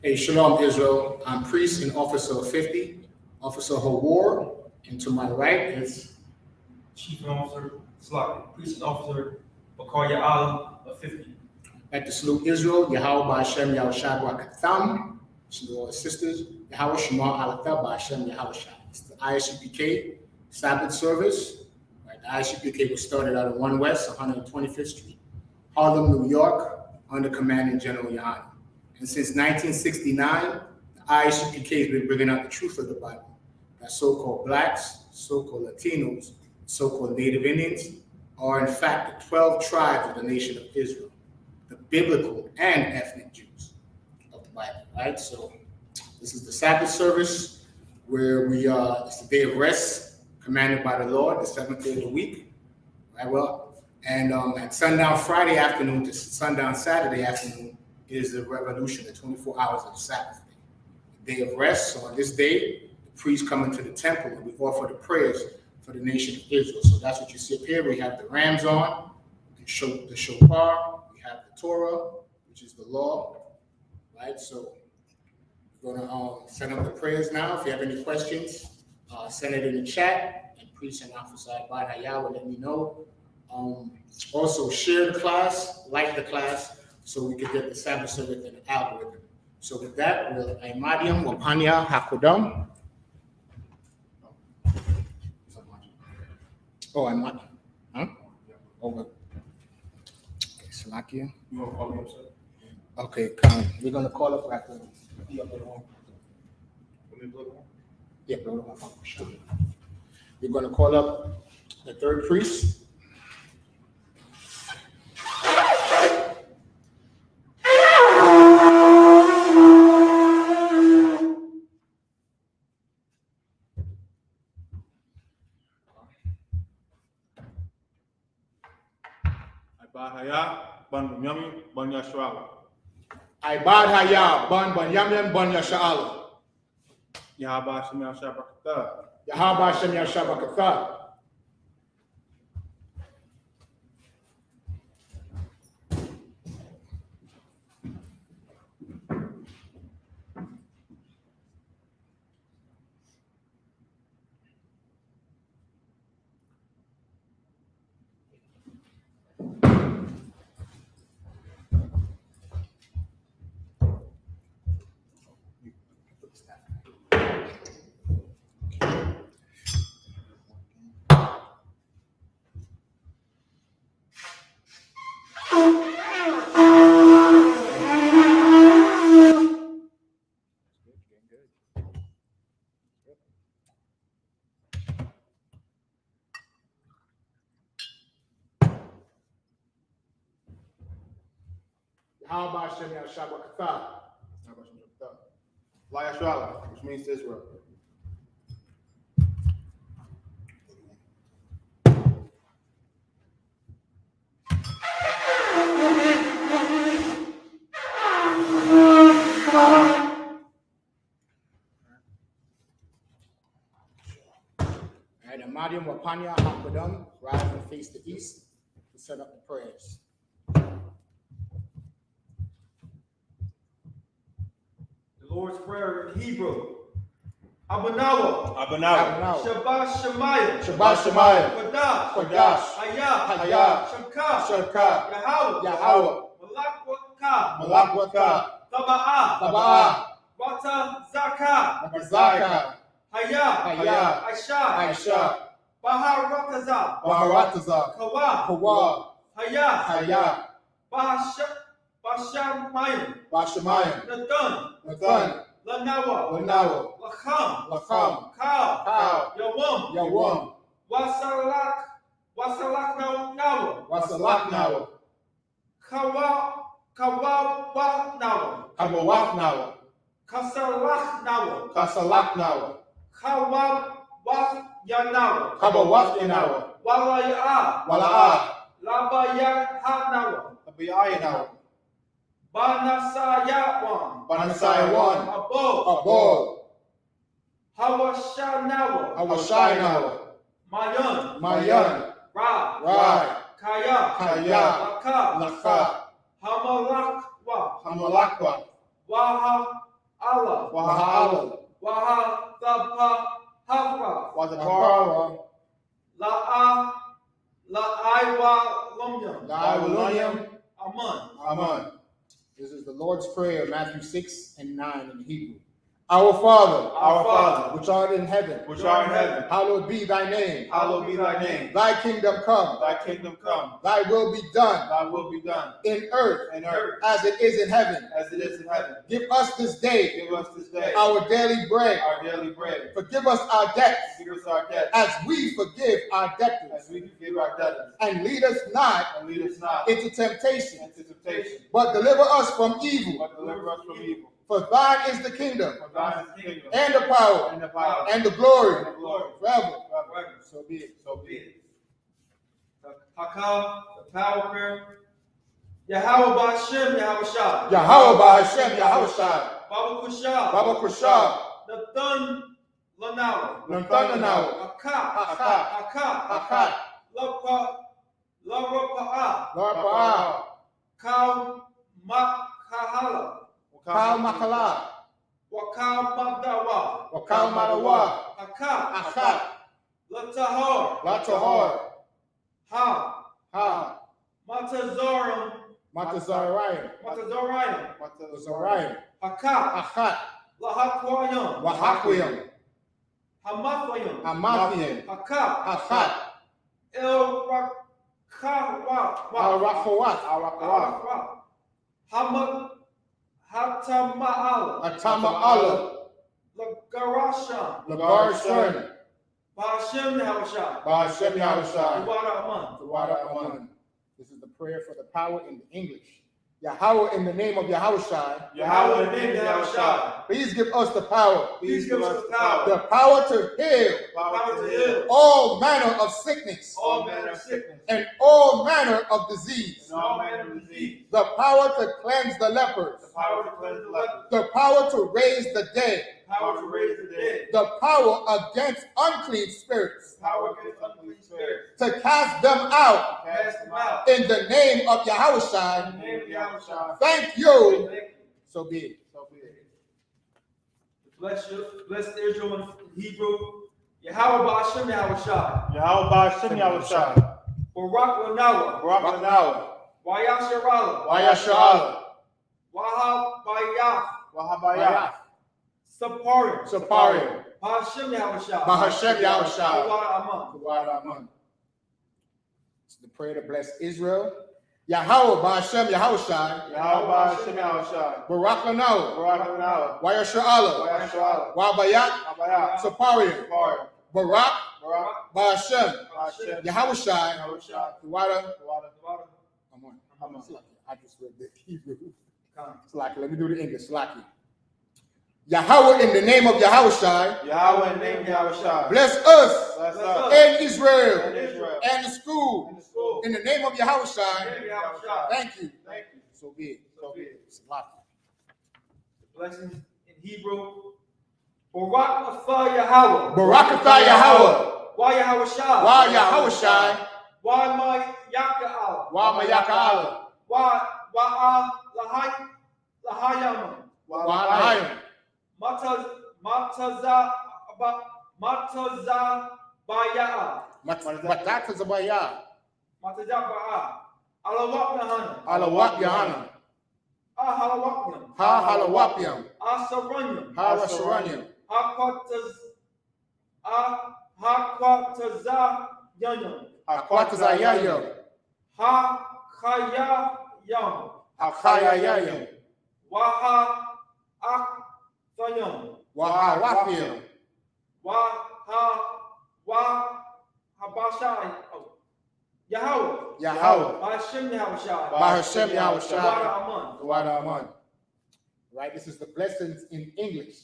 Hey, Shalom, Israel. I'm priest and officer of 50, Officer Hawar, and to my right is Chief and Officer Slocum, Priest and Officer I.S.U.P.K of 50. at the salute Israel, Yahweh Ba'Shem Yahushua B'Akatham, to our sisters, Yahweh Shema Alatha Ba'Shem Yahushua. It's the I.S.U.P.K Sabbath service. Right, the I.S.U.P.K was started out of 1West 125th Street, Harlem, New York, under commanding General Yahanna. And since 1969, the I.S.U.P.K has been bringing out the truth of the Bible. That so-called blacks, so-called Latinos, so-called Native Indians are in fact the 12 tribes of the nation of Israel, the biblical and ethnic Jews of the Bible, right? So this is the Sabbath service where it's the day of rest commanded by the Lord, the seventh day of the week, right? Well, and at sundown Friday afternoon to sundown Saturday afternoon is the revolution, the 24 hours of the Sabbath day, the day of rest. So on this day, the priests come into the temple and we offer the prayers for the nation of Israel. So that's what you see up here. We have the rams on, the shofar, we have the Torah, which is the law, right? So we're going to send up the prayers now. If you have any questions, send it in the chat, and priest and officer I.S.U.P.K will let me know. Also, share the class, like the class, so we can get the Sabbath service and the algorithm. So with that, we'll Aimadium, Wapanya, Hakodam. Oh, I'm not. Huh? Over. Okay, Salakia. You want to call me up, sir? Okay, come. We're going to call up after. Yeah, we're going to call up the third priest. Haya, Ban Bunyamin, Ban Yashua. Ibad Haya, Ban Bunyamin, Ban Yashua. Yahaba Shem Yashabakata. Yahaba Shem Yashabakata. How about Shem Yashabakata? Yashua, which means Israel. And Amadium Wapanya Hakodam, rise and face the east to set up the prayers. The Lord's Prayer in Hebrew. Abanawa. Shabbat Shemayim. Shabbat Shemayim. Kodash. Haya. Shemka. Yahweh. Malakwaka. Taba'a. Wata Zaka. Haya. Aisha. Baharataza. Kawa. Haya. Bashamayim. Nathan. Lanawa. Lacham. Cow. Yawam. Wasalak Nawa. Kawawak Nawa. Kasalak Nawa. Kawawak Yanawa. Wala'a. Labayan Nawa. Banasayawan. Abod. Hawashai Nawa. Mayan. Ra. Kaya. Laka. Hamalakwa. Amalakwa. Waha Allah. Wahala. Waha Thapa Hafra. Wazapara. La'aiwa Lumyam. La'awalonium. Aman. Aman. This is the Lord's Prayer, Matthew 6 and 9 in Hebrew. Our Father, Our Father, which art in heaven, which art in heaven, hallowed be thy name. hallowed be thy name. Thy kingdom come, Thy kingdom come, thy will be done thy will be done in earth in earth as it is in heaven. as it is in heaven. Give us this day Give us this day our daily bread. our daily bread. Forgive us our debts Forgive us our debts as we forgive our debtors. as we forgive our debtors. And lead us not And lead us not into temptation, into temptation, but deliver us from evil. but deliver us from evil. For thine is the kingdom, For thine is the kingdom, and the power, and the power, and the glory, and the glory, forever. forever. So be it. So be it. Hakam, the power prayer. Yahweh Ba'Shem, Yahweh Shah. Yahweh Ba'Shem, Yahweh Shai, Baba Kushah. Baba Kushah, Nathan Lanawa. Nantananawa, Akat. Akat, Akat. Akat, Larapa'a. Larpa'a, Kau Makahala. Kal Makala, Wakau Magdawa. Wakal Malawa, Akat. Akat, Latahar. Latahar, Ha. Ha, Matazaram. Matazarayim, Matazarayim. Matazarayim, Akat. Achat, Lahakwayam. Wahakwiyam, Hamathayam. Amathiyam, Akat. Achat, El Rakawa. Al-Rafawat, Arakwa. Hamad Hatama'al. Atama Allah, Lagarashan. Lagar Shern, Ba'Shem Yahushua. Ba'Shem Yahweh Shai, Wara Aman. Tawada Aman. This is the prayer for the power in English. Yahweh, in the name of Yahweh Shai, Yahweh, in the name of Yahushua, please give us the power, Please give us the power. the power to heal Power to heal all manner of sickness all manner of sickness and all manner of disease, and all manner of disease. the power to cleanse the lepers, The power to cleanse the lepers. the power to raise the dead, power to raise the dead, the power against unclean spirits, power against unclean spirits, to cast them out cast them out. in the name of Yahweh In Shai. the name of Yahushua. Thank you. Thank you. So be it. So be it. Bless Israel in Hebrew. Yahweh Ba'Shem Yahushua. Yahweh Ba'Shem Yahushua, Barak Lanawa. Barak Lanawa, Wayasharala. Wayasha'ala, Wahab Bayaf. Wahabayah, Saparim. Saparim, Ba'Shem Yahushua. Ba'Hashem Yahweh Shai, Wara Aman. Tawada Aman. It's the prayer to bless Israel. Yahweh Ba'Hashem Yahweh Shai, Yahweh Ba'Shem Yahushua, Barak Lanawa, Barak Lanawa, Wayasha'ala, Wayashua, Wabayat, Wahabayah, Saparim, Saparim, Barak Barak Ba'Hashem Ba'Shem Yahweh Shai, Yahushua, Tawada Wada Aman. Aman. I just read the Hebrew. Come. Slaki. Let me do the English. Slaki. Yahweh, in the name of Yahweh Shai, Yahweh, in the name of Yahushua, bless us bless Bless us us. and Israel and Israel and the school. and the school. In the name of Yahweh In Shai, the name of Yahushua. thank you. Thank you. So be it. So be it. Slaki. Blessings in Hebrew. Barak Atha Yahweh. Barakatha Yahweh. Why Yahweh Shah? Wa Yahweh Shai. Why my Yaka'al? Wa Mayaka'ala. Why Lahayam? Wa Anahayim. Mataza Baya'a. Matata Zabaya. Mataza Ba'a. Alawak Yahanna. Alawat Yahanna. Ahalawakyam. Ha Halawapiam. Asaranyam. Ha Rasharanyam. Hakwataza Yanyam. Akwatazayayam. Hakayayam. Akayayayam. Waha Akthayam. Waharapiam. Wahabashai. Yahweh. Yahweh. Ba'Shem Yahushua. Ba'Hashem Yahweh Shai. Wara Aman. Tawada Aman. Right, this is the blessings in English.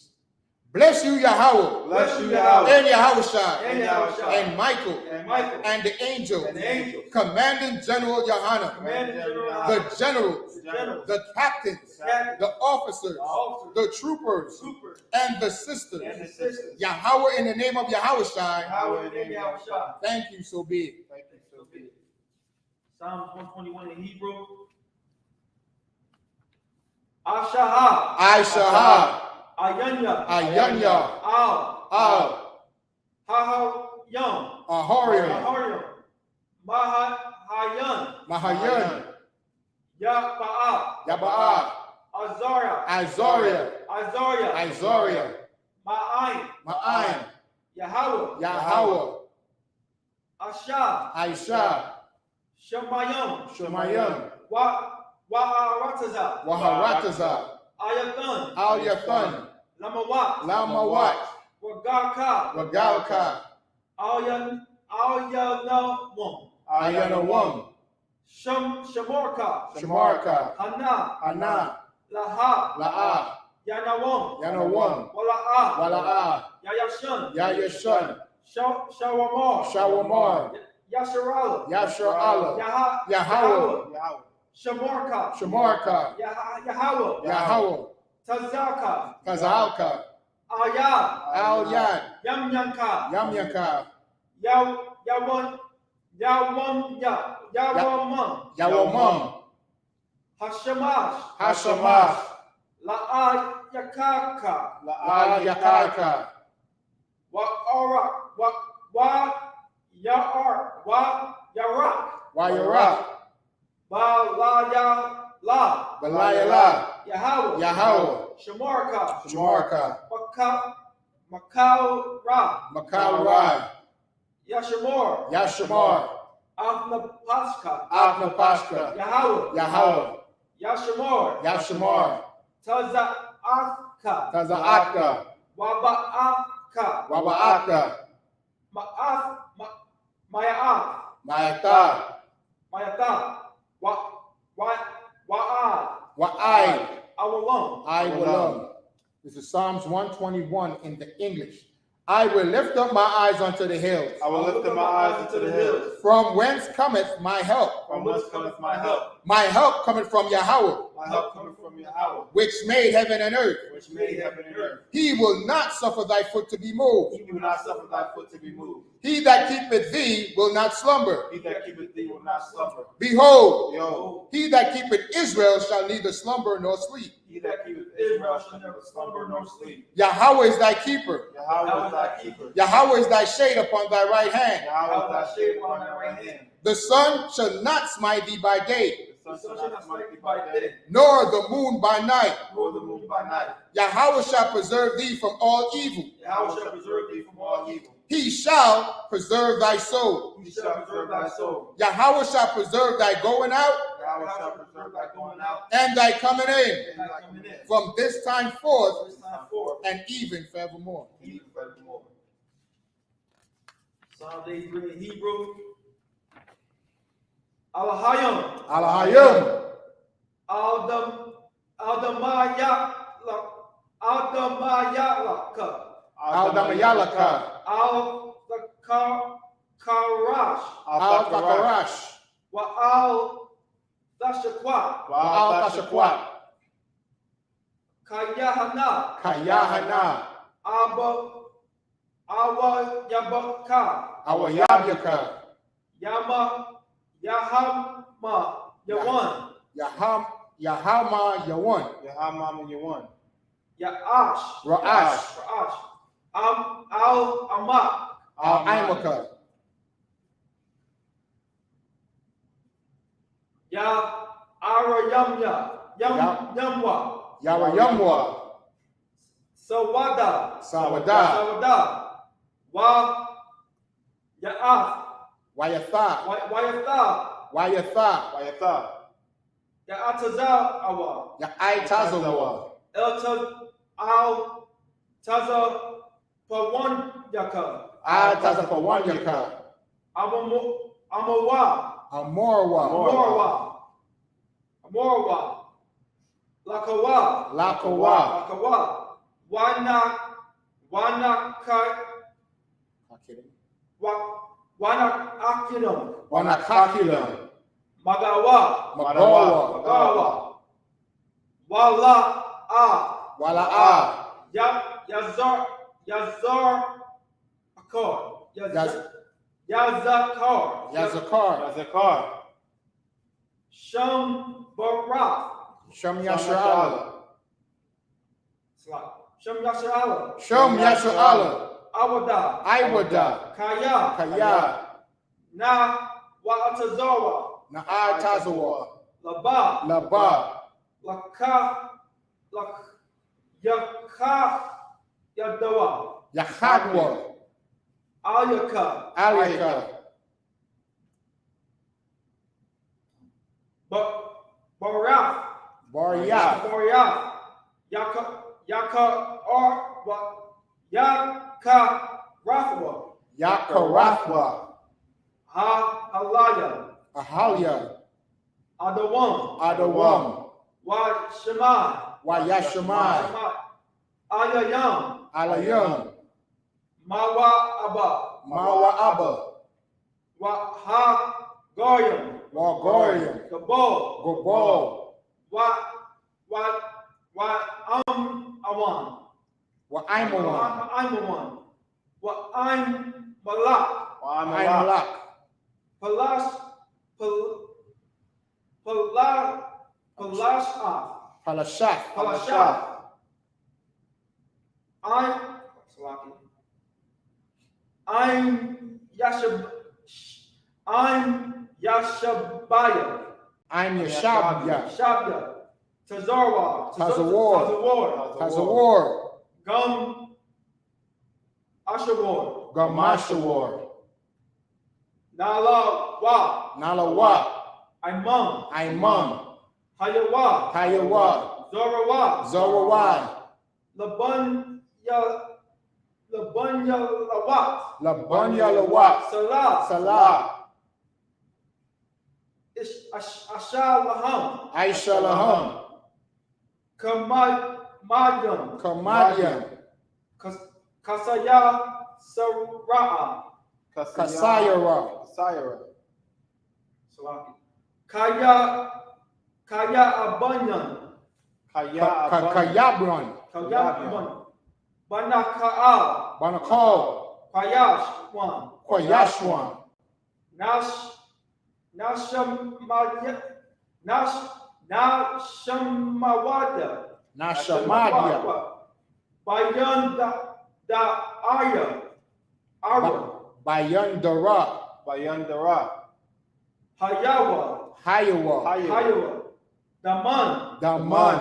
Bless you, Yahweh, Bless you, Yahweh, and Yahweh Shai, And Yahushua. and Michael, and Michael. and the angel, And the angels. commanding General Yohanan, Commanding General. the generals, The generals. the captains, Captains. the officers, The officers. the troopers, Troopers. and the sisters. And the sisters. Yahweh, in the name of Yahweh Shai, Yahweh in the name of Yahushua. thank you, so be it. Thank you. So be it. Psalms 121 in Hebrew. I.S.U.P.K. I.S.U.P.K, I.S.U.P.K, Ahorium, Mahayan, Yabaa, Izoria, Ma'ayin, Yahweh, Aisha, Shemayim, Waharataza, Al-Yathan, Lamawat, Ragalka, Ayanawam, Shamarka, Hana, La'a, Yanawam, Wala'a, Yayashun, Shawamar, Yasharala, Yahweh, Shamarka, Yahweh, Kazalka, Al-Yad, Yamyaka, Yawamam, Hashamash, La'ayakaka, Wayarak, Balayala, Yahweh, Shamarka, Makarai, Yashamar, Apnapashka, Yahweh, Yashamar, Taza'aka, Waba'aka, Mayata, Wa'ai, I will. This is Psalms 121 in the English. I will lift up my eyes unto the hills. I will lift up my eyes unto the hills. From whence cometh my help? From whence cometh my help? My help cometh from Yahweh, My help cometh from Yahweh, which made heaven and earth. which made heaven and earth. He will not suffer thy foot to be moved. He will not suffer thy foot to be moved. He that keepeth thee will not slumber. He that keepeth thee will not slumber. Behold, Behold, he that keepeth Israel shall neither slumber nor sleep. he that keepeth Israel shall never slumber nor sleep. Yahweh is thy keeper. Yahweh is thy keeper. Yahweh is thy shade upon thy right hand. Yahweh is thy shade upon thy right hand. The sun shall not smite thee by day, The sun shall not smite thee by day, nor the moon by night. nor the moon by night. Yahweh shall preserve thee from all evil. Yahweh shall preserve thee from all evil. He shall preserve thy soul. He shall preserve thy soul. Yahweh shall preserve thy going out Yahweh shall preserve thy going out and thy coming in and thy coming in. from this time forth This time forth, and even forevermore. even forevermore. Psalm 83 in Hebrew. Alahayim. Alahayim, Aldamayalaka. Aldamayalaka, Al-Karash. Al-Fakarash, Wa-Al-Dashakwat. Al-Tashakwat, Kayahana. Kayahana, Awa-Yabaka. Awayabyaka, Yahama Yawan. Yahama Yawan, Yahweh Yawan. Ya'ash. Ra'ash, Al-Amak. Al-Imaka, Yamwa. Yawayamwa, Sawada. Sawada, Wa Ya'af. Wayatha, Wayatha. Wayatha, Wayatha. Ya'atazawa. Ya'itazawa, Al-Tazapawanyaka. Al-Tazapawanyaka, Amawa. Amorwa, Morwa. Lakawa. Lakawa, Wanakakinum. Wanakakilam, Magawa. Magawa, Wala'a, Yazar Akor. Yazakar. Yazakar, Zakar. Shambarath. Shem Yasharala, Shem Yasharala. Shem Yasharala. Awada. Iwada. Kaya. Kaya. Na Wa'atazawa. Na'atazawa. Laba. Laba. Laka. Yaka. Yadawa. Yahadwa. Alyaka. Alika. Baraf. Baryah. Baraf. Yaka or what? Yaka Rathwa. Yakarathwa. Halaya. Ahalia. Adawam. Adawam. Wa Shema. Wayashamai. Ayayam. Alayam. Mawa Abba. Mawa Abba. Wa Ha Goyam. Wagorium. Gabo. Gobal. Wa Awan. Wa'aimawan. I'm one. Wa I'm Malak. Wa'aimalak. Palash. Palashah. Palashah. I'm Yashabaya. I'm Yashabya. Shabya. Tazarwa. Tazawar. Tazawar. Gum. Ashawar. Gamashawar. Nala Wa. Nalawa. Imam. Imam. Hayawa. Hayawa. Zorawa. Zorawai. Labunya Lawat. Labanya Lawat. Salah. Salah. Asha Laham. Aisha Laham. Kamadyam. Kamadyam. Kasaya Sara'a. Kasayara. Salaki. Kaya Abanyan. Kayabran. Kaya Abanyan. Banaka'al. Banakal. Kwayash one. Kwayashwan. Nashamawada. Nashamadya. Bayan da Aya. Ara. Bayandara. Hayawa. Hayawa. Hayawa. Daman. Daman.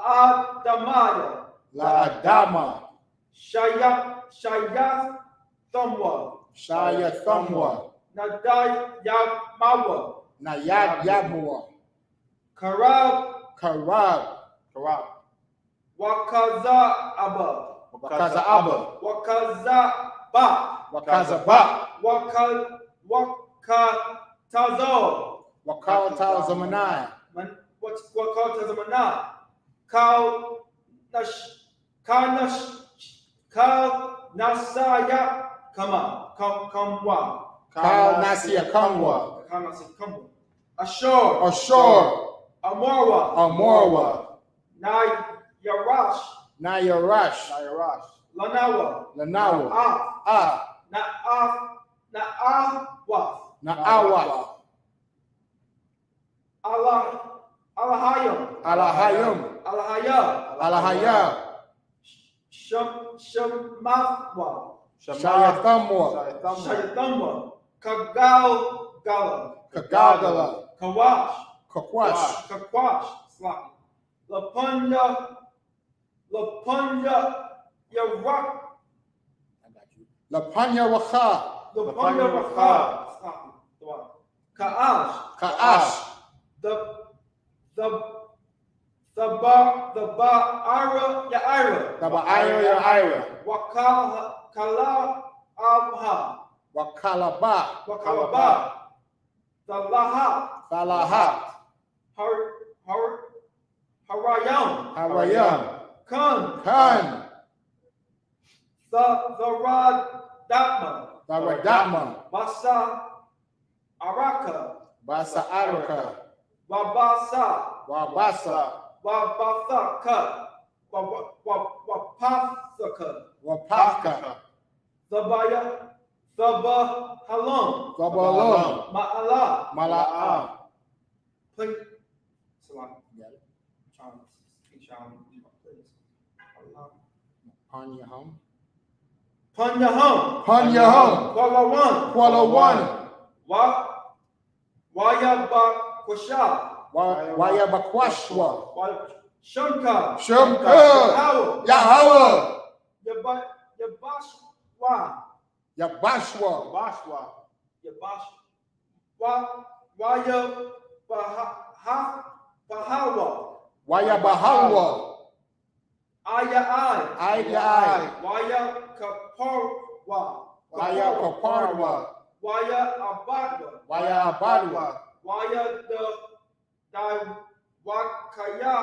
Adamaya. La Adama. Shayath Thamwa. Shaya Thamwa. Nadayamawa. Nayad Yabwa. Karab. Wakaza Abba. Wakaza Abba. Wakazaba. Wakazaba. Wakatazo. Wakatazamanai. Wakatazamana. Nasaya Kamwa. Kal Nasia Kamwa. Ashur. Amorwa. Nayarash. Lanawa. Lanawa. Na'awath. Alahayam. Alahaya. Shemathwa. Shayathamwa. Shayatamwa. Kagala. Kagagala. Kakwash. Kakwash. Slack. Lapunya Yarak. Lapanya Wacha. Lapunya Raka. Ka'ash. The Ba'ira Ya'ira. Ira. Wakala Abha. Wakalaba. The Lahat. Salahat. Harayam. Khan. The Raddatma. Baradama. Basa Araka. Basa Araka. Wabasa. Wabathaka. Wapaka. Thaba Halom. Gabalon. Ma'ala. Mala'a. Teach y'all, please. Allah. On your home. Panyahum. Panyahum. Kuala Kuala One. Wayabakwasha. Wayabakwashwa. Shumka. Shumka. Yahweh. Yabashwa. Yabashwa. Wayabahawa. Wayabahawa. Ayai. Wayakaparwa. Wayakaparwa. Wayabadwa. Wayabadwa. Waya the Wakaya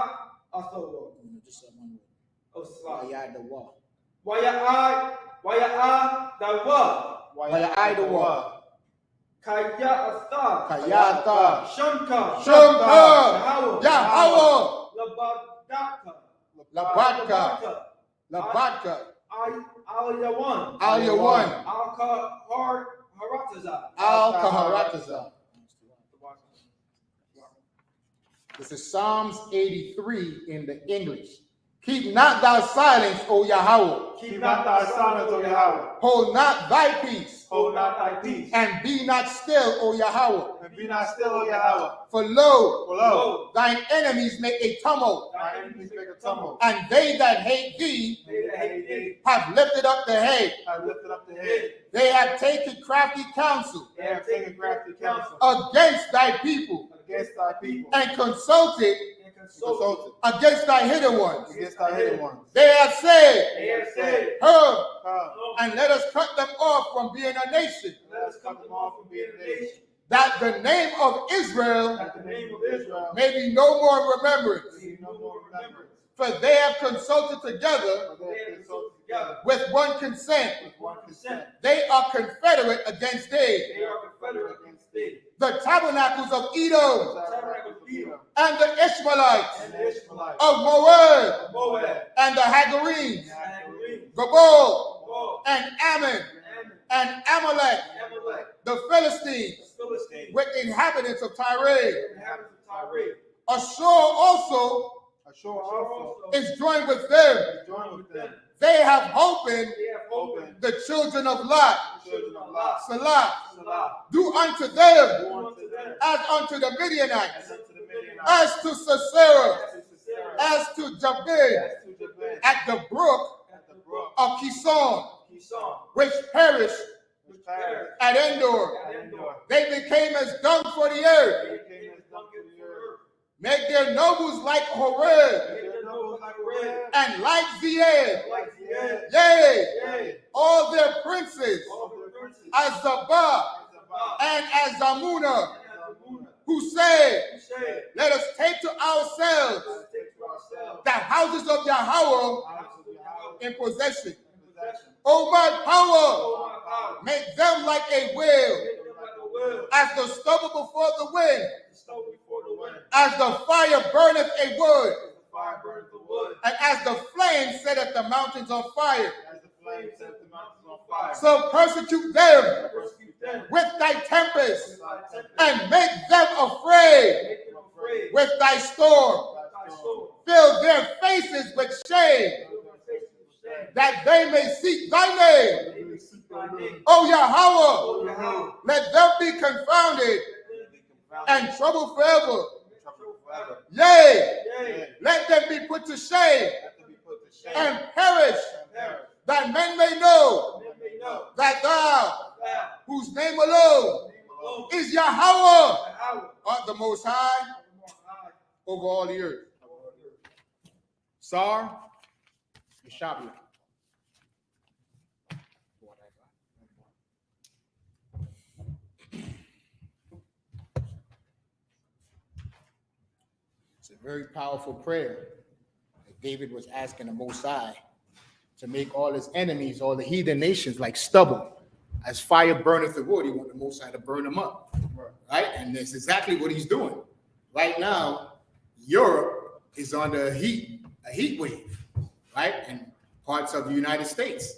Athawa. Oh, sorry. Wayadawa. Waya the wa. Wayadawa. Kaya Atha. Kayata. Shumka. Yahweh. Labadka. Labadka. Al-Yawan. Al-Yawan. Al-Kaharataza. Al-Kaharataza. This is Psalms 83 in the English. Keep not thy silence, O Yahweh. Keep not thy silence, O Yahweh. Hold not thy peace. Hold not thy peace. And be not still, O Yahweh. And be not still, O Yahweh. For lo, For lo, thine enemies make a tumult, thine enemies make a tumult. and they that hate thee They that hate thee have lifted up the head. have lifted up the head. They have taken crafty counsel They have taken crafty counsel against thy people, against thy people. and consulted And consulted against thy hidden ones. against thy hidden ones. They have said, They have said, Come, Come, and let us cut them off from being a nation, let us cut them off from being a nation, that the name of Israel that the name of Israel may be no more remembrance. may be no more remembrance. For they have consulted together For they have consulted together with one consent. with one consent. They are confederate against thee. They are confederate against thee. The tabernacles of The Edom tabernacle of Edom and the Ishmaelites and the Ishmaelites of Moab of Moab and the Hagarenes, and Hagarenes, Gabal Moab and Ammon and and Amalek, Amalek, the Philistines, the Philistines, with inhabitants of Tyre. the inhabitants of Tyre. Ashur also Ashur also is joined with them. is joined with them. They have opened They have opened the children of Lot. the children of Lot. Salah, Salah, do unto them do unto them as unto the Midianites, as unto the Midianites, as to Sisera, as to Sisera, as to Jabin, as to Jabin, at the brook at the brook of Kison, Kison, which perished which perished at Endor. at Endor. They became as dung for the earth. They came as dung to the earth. Make their nobles like Horeb, Made their nobles like a red, and like Zeed. like the air. Yea, Yea, all their princes, all the princes, as Zabah Azabah, and as Zamuna, and Azamuna, who said, who said, let us take to ourselves let us take to ourselves the houses of Yahweh the house of Yahweh in possession. in possession. O my power, O my power, make them like a wheel, make them like a wheel, as the stubble before the wind, the stove before the wind, as the fire burneth a wood, as the fire burns the wood, and as the flame setteth the mountains on fire. as the flame set the mountains on fire. So persecute them Persecute them with thy tempest, with thy tempest, and make them afraid make them afraid with thy storm. with thy sword. Fill their faces with shame, Fill their faces with shame, that they may seek thy name. they may seek thy name. O Yahweh, O Yahweh, let them be confounded let them be confounded and troubled forever. and troubled forever. Yea, Yea, let them be put to shame let them be put to shame and perish, and perish. that men may know Men may know that thou, thou, whose name alone name alone, is Yahweh, Yahweh, art the most high the Most High, over all the earth. Sar, Yeshabia. It's a very powerful prayer that David was asking the Most High to make all his enemies, all the heathen nations, like stubble. As fire burneth the wood, he want the Most High to burn them up, right? And that's exactly what he's doing. Right now, Europe is under a heat wave, right? And parts of the United States,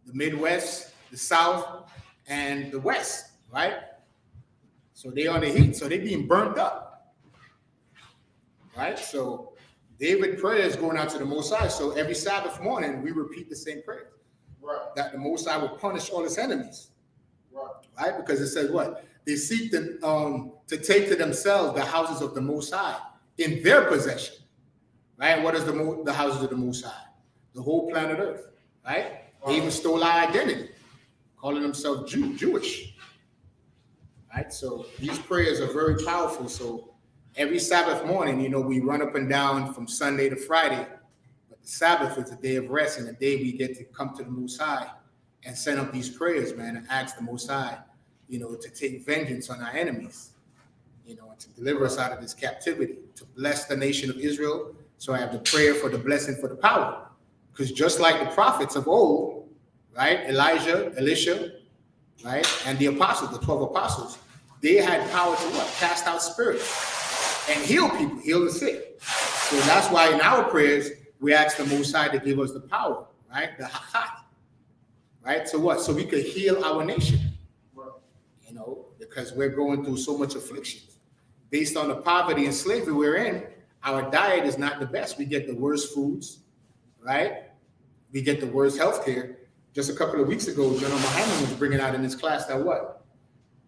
the Midwest, the South, and the West, right? So they on the heat, so they being burnt up, right? So David prayer is going out to the Most High. So every Sabbath morning, we repeat the same prayer. Right. That the Most High will punish all his enemies. Right. Right? Because it says what? They seek to take to themselves the houses of the Most High in their possession. Right? What is the houses of the Most High? The whole planet Earth. Right? They even stole our identity, calling themselves Jewish. Right? So these prayers are very powerful. So every Sabbath morning, you know, we run up and down from Sunday to Friday. But the Sabbath is a day of rest and a day we get to come to the Most High and send up these prayers, man, and ask the Most High, you know, to take vengeance on our enemies, you know, and to deliver us out of this captivity, to bless the nation of Israel. So I have the prayer for the blessing for the power. Because just like the prophets of old, right, Elijah, Elisha, right, and the apostles, the 12 apostles, they had power to what? Cast out spirits and heal people, heal the sick. So that's why in our prayers, we ask the Most High to give us the power, right, the hakat, right? So what? So we could heal our nation, you know, because we're going through so much affliction. Based on the poverty and slavery we're in, our diet is not the best. We get the worst foods, right? We get the worst health care. Just a couple of weeks ago, Gen.YAHANNA was bringing out in his class that what?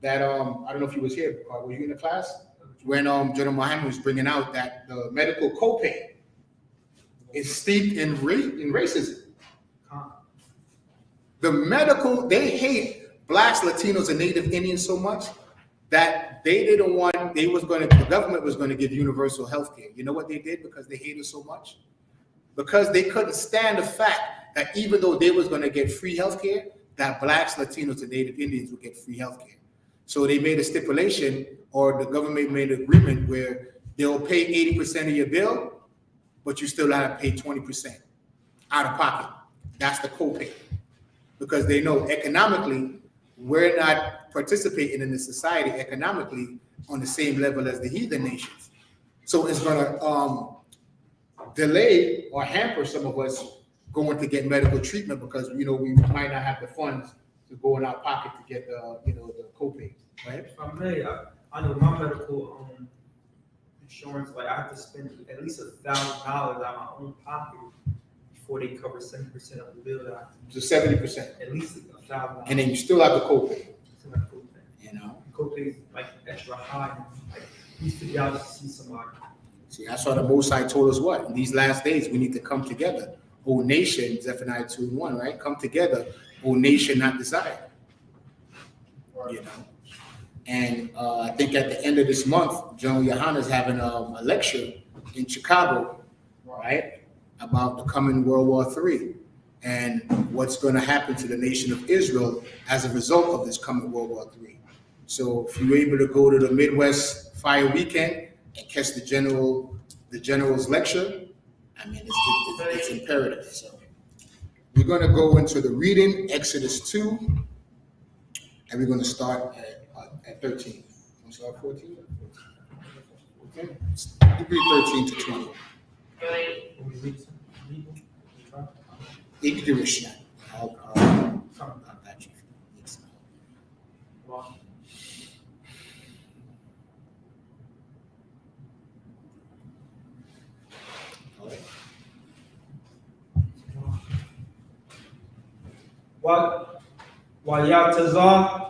That, I don't know if you was here, were you in the class? When Gen.YAHANNA was bringing out that the medical copay is steeped in racism. The medical, they hate blacks, Latinos, and Native Indians so much that they didn't want, the government was going to give universal health care. You know what they did because they hate us so much? Because they couldn't stand the fact that even though they was going to get free health care, that blacks, Latinos, and Native Indians would get free health care. So they made a stipulation, or the government made an agreement where they'll pay 80% of your bill, but you still have to pay 20% out of pocket. That's the copay. Because they know economically, we're not participating in the society economically on the same level as the heathen nations. So it's going to delay or hamper some of us going to get medical treatment because, you know, we might not have the funds to go in our pocket to get the, you know, the copay, right? If I may, I know my medical insurance, like I have to spend at least $1,000 out of my own pocket before they cover 70% of the bill that I have to. So 70%. At least $1,000. And then you still have the copay, Still have copay. you know? Copay is like extra high, like at least $50 to see somebody. See, that's why the Most High told us what? In these last days, we need to come together. O nation, Zephaniah 2:1, right? Come together, O nation not desired. You know? And I think at the end of this month, Gen.YAHANNA is having a lecture in Chicago, right? About the coming World War III and what's going to happen to the nation of Israel as a result of this coming World War III. So if you're able to go to the Midwest Fire Weekend and catch the general's lecture, I mean, it's imperative. So we're going to go into the reading, Exodus 2, and we're going to start at 13. I'm sorry, 14? Okay. You read 13 to 20. You can do a shot. I'll got you. Wayatazah,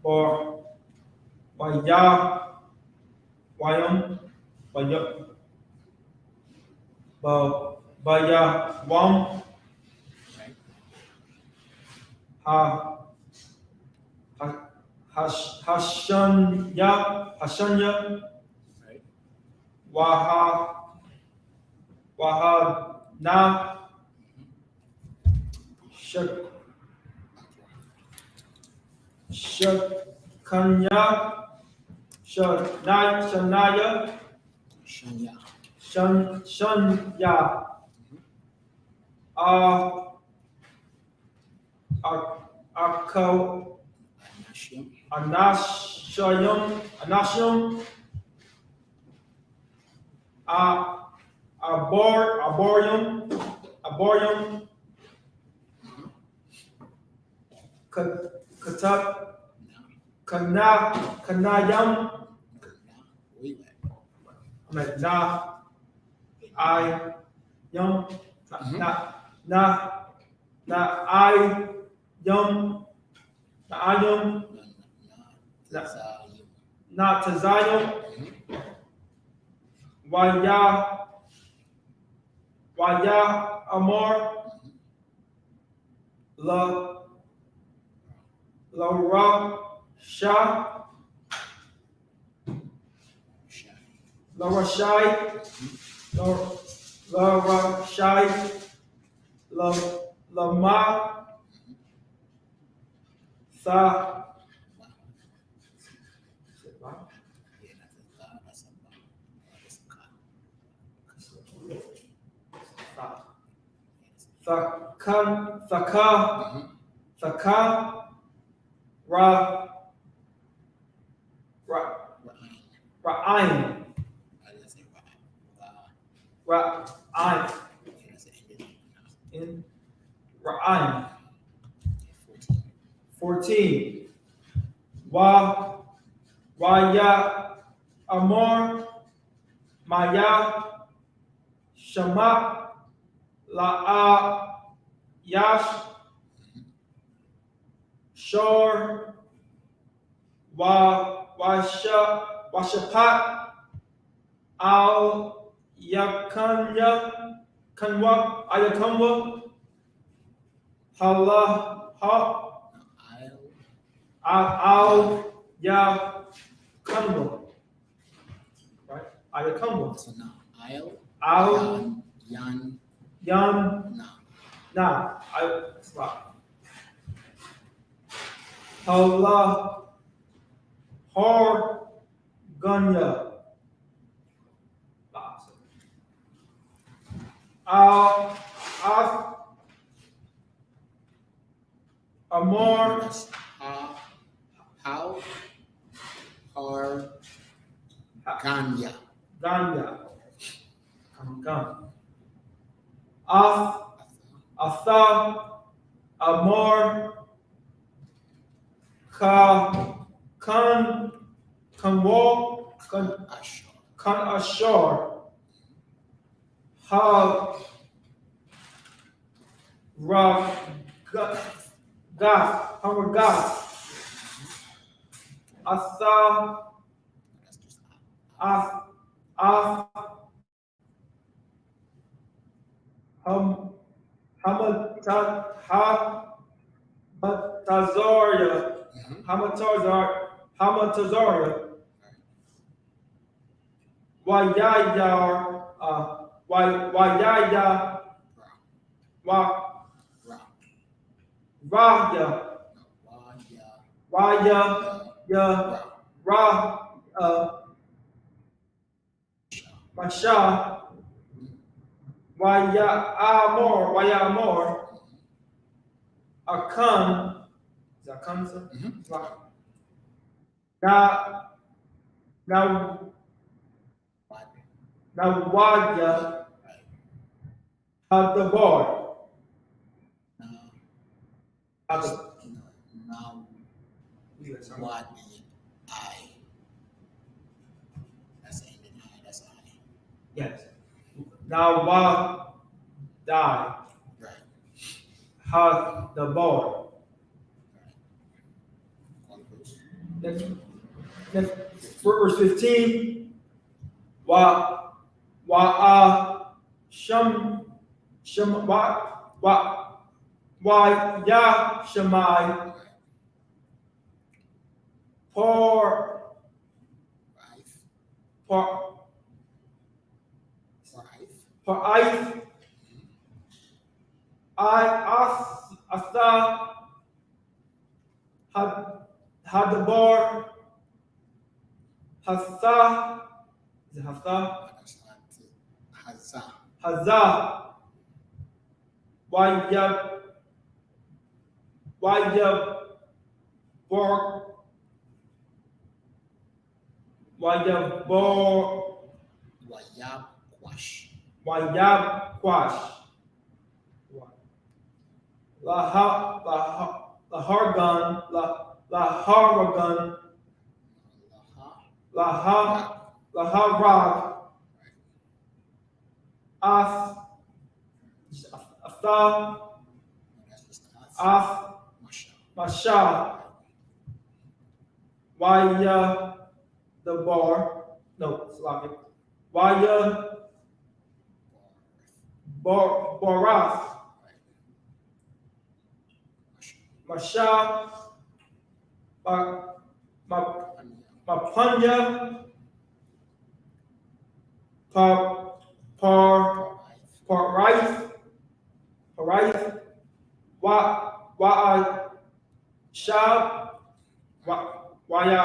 or Wayawam, Hashanya, Wahana, Shakanya, Shania, Shanya, Anashim, Aborium, Kanayam. Wait. I'm at I yum Mhm. I yum I yum not Tazayum Waya Amor La Ra Shah La Rashai La Rashai La Ma Sa Thaka Ra'ain Ra'ain in Ra'ain 14 Waya Amor Maya Shama La'a Yash Shor Washapat Al Yakanya Kanwa Ayakanwa Hala Al Yakanwa. Right? Ayakanwa. So now, Al Yan, Yan now. Na. Hala Har Ganya. Amor That's how, or Ganya. Ganya. Come. Atha Amor Kanwo Kan Ashor Ha Ra Gaf Atha Hamatazaria Wayaya Raya Masha Waya Amor Akan is that Akan, sir? Now Waya Hadabar Now, what I? That's ending I. That's I. Yes. Now Wa Die Right. Hadabar. Next, verse 15. Wa Sham Ya Shamai Por Aith Atha Hadabar Hatha is it Hatha? Hazah Wayab Kwash La Hargan Laharagan, Laharag, Atha, Ath, Masha, Waya, the bar, no, Slavic, Waya, Borath, Masha, Mapunya, Paraith, Shab, Waya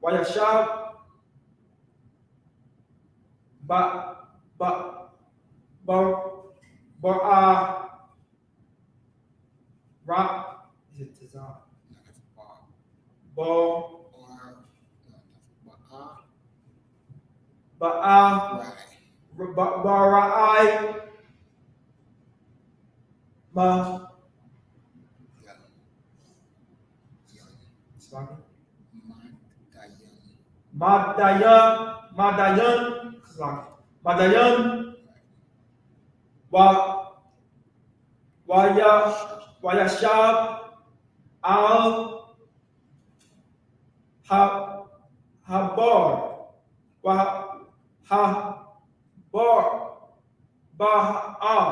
Shab, is it Tizah? Barai, Madayan, Wayashab, Al, Habar, Baal.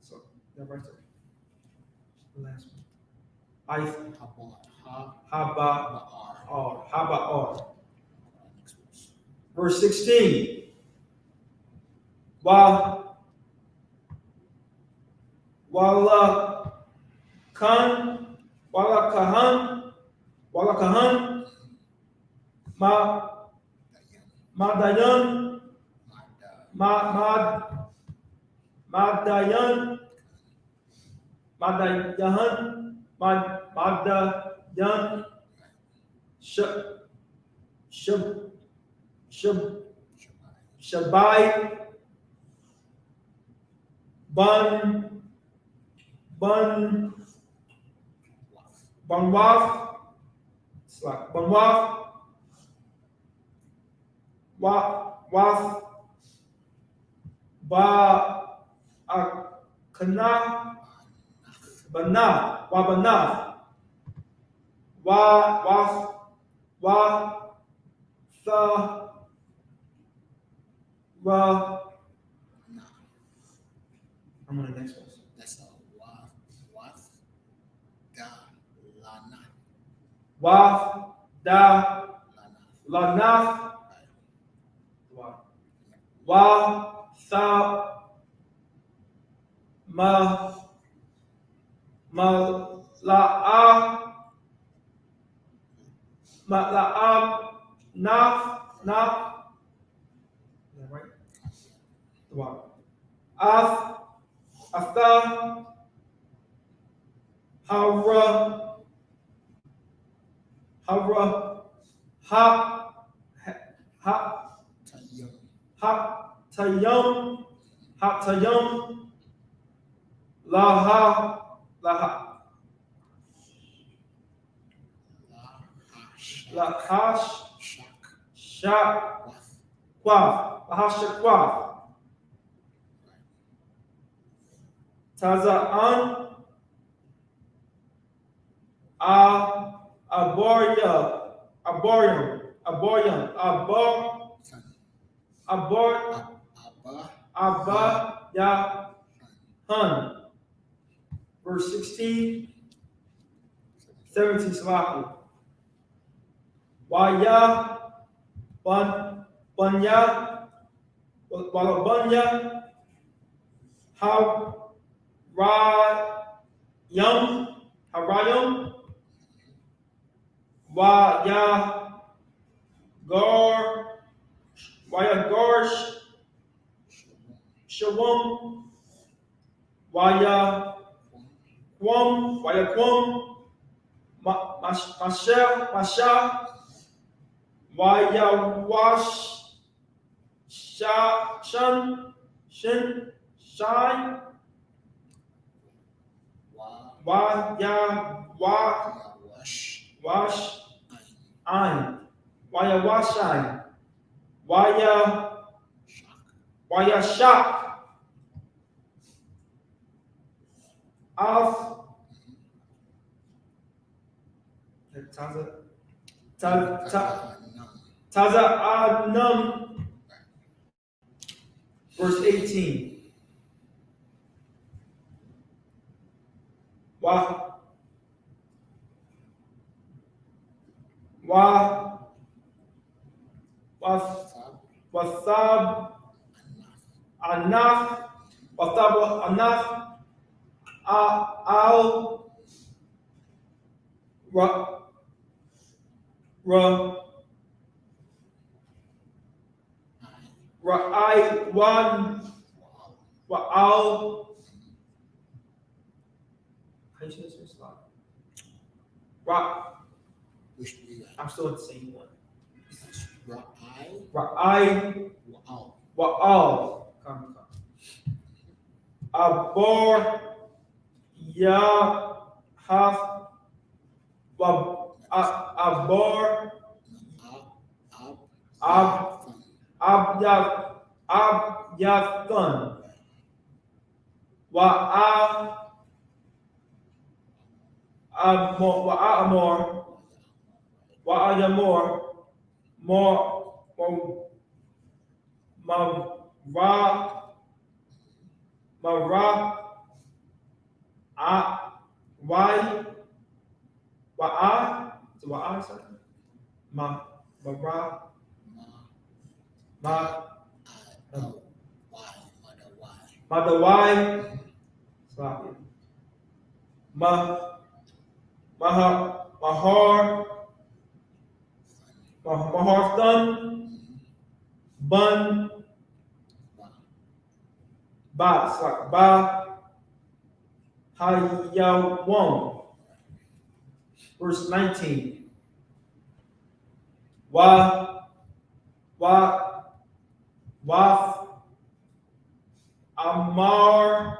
So that right there. The last one. Habar. Verse 16. Walakahan, Madayan, Shabai, Banwaf, I'm on the next one. That's Lanath, Nath, is that right? Atha, Hatayam, Lahash, Lahashakwath, Tazaan, Abayahan. Verse 16, 17, Salaki. Waya, Banya, Walabanya, Harayam, Wayagorsh, Shawam, Wayaquam, Masha, Wayawash, Shai, Wash. Ein. Waya Washine. Waya Shock. Of Taza Anum. Verse 18. Wathab Anaf. Wathab Anaf. Al Ra Ra'ai Wan Wa'al. How you say this? I'm still at the same one. Ra'ai Wa'al. Come. Abor Yahaf Abor Abyathan Wa'ayamor Mara Why Wa'a so Wa'a something Mara Mother why Slappy Maharthun Bun Ba Hayawon. Verse 19. Waf Amar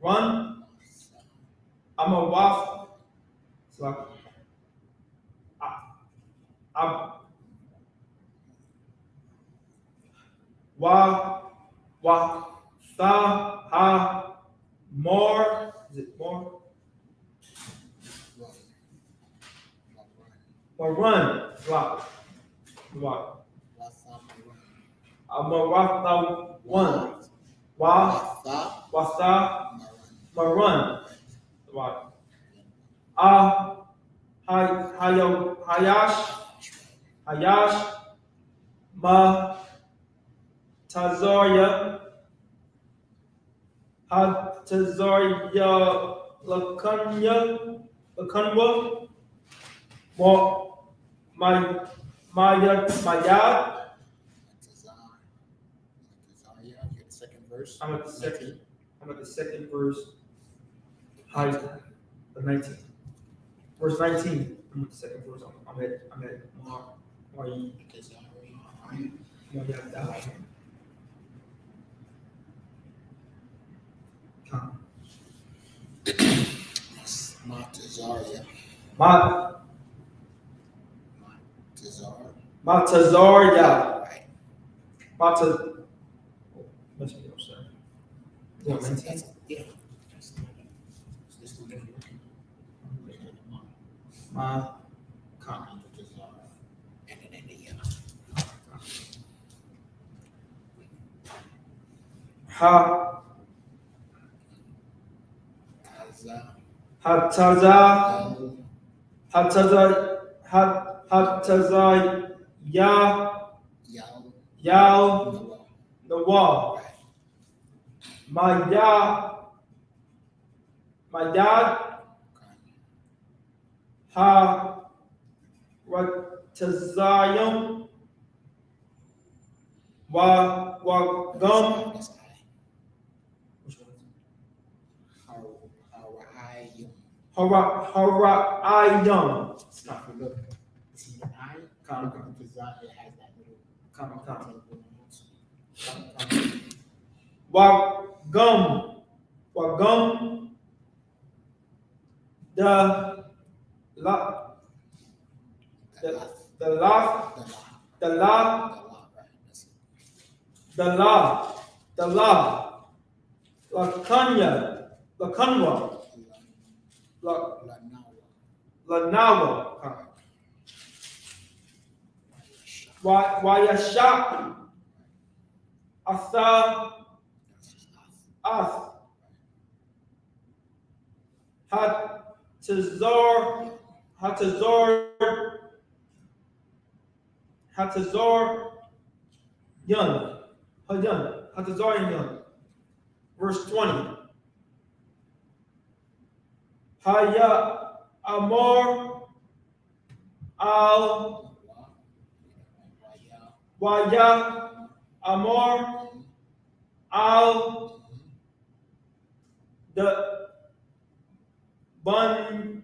Run Amawaf Tha more. Is it more? Run. What? Amaratha one. Wasa Marun. What? Hayash Ma Tazoria Lakunwa Mayad. I'm at the second verse. The 19th. Verse 19. I'm at the second verse. I'm at Matazaria. Hataza Yao Nawal. My dad Ratazayam Gum. Hara'ayam. See the I? It has that little Wagum Wagum, the la, The law. the la, The law. the la, The law, right. That's it. the la, la kanya, la kanwa, la La nawa. nawa, wayashap, asa, as, hatazor, yun, hatazor yun. Verse 20. Haya amor al waya amor al the bun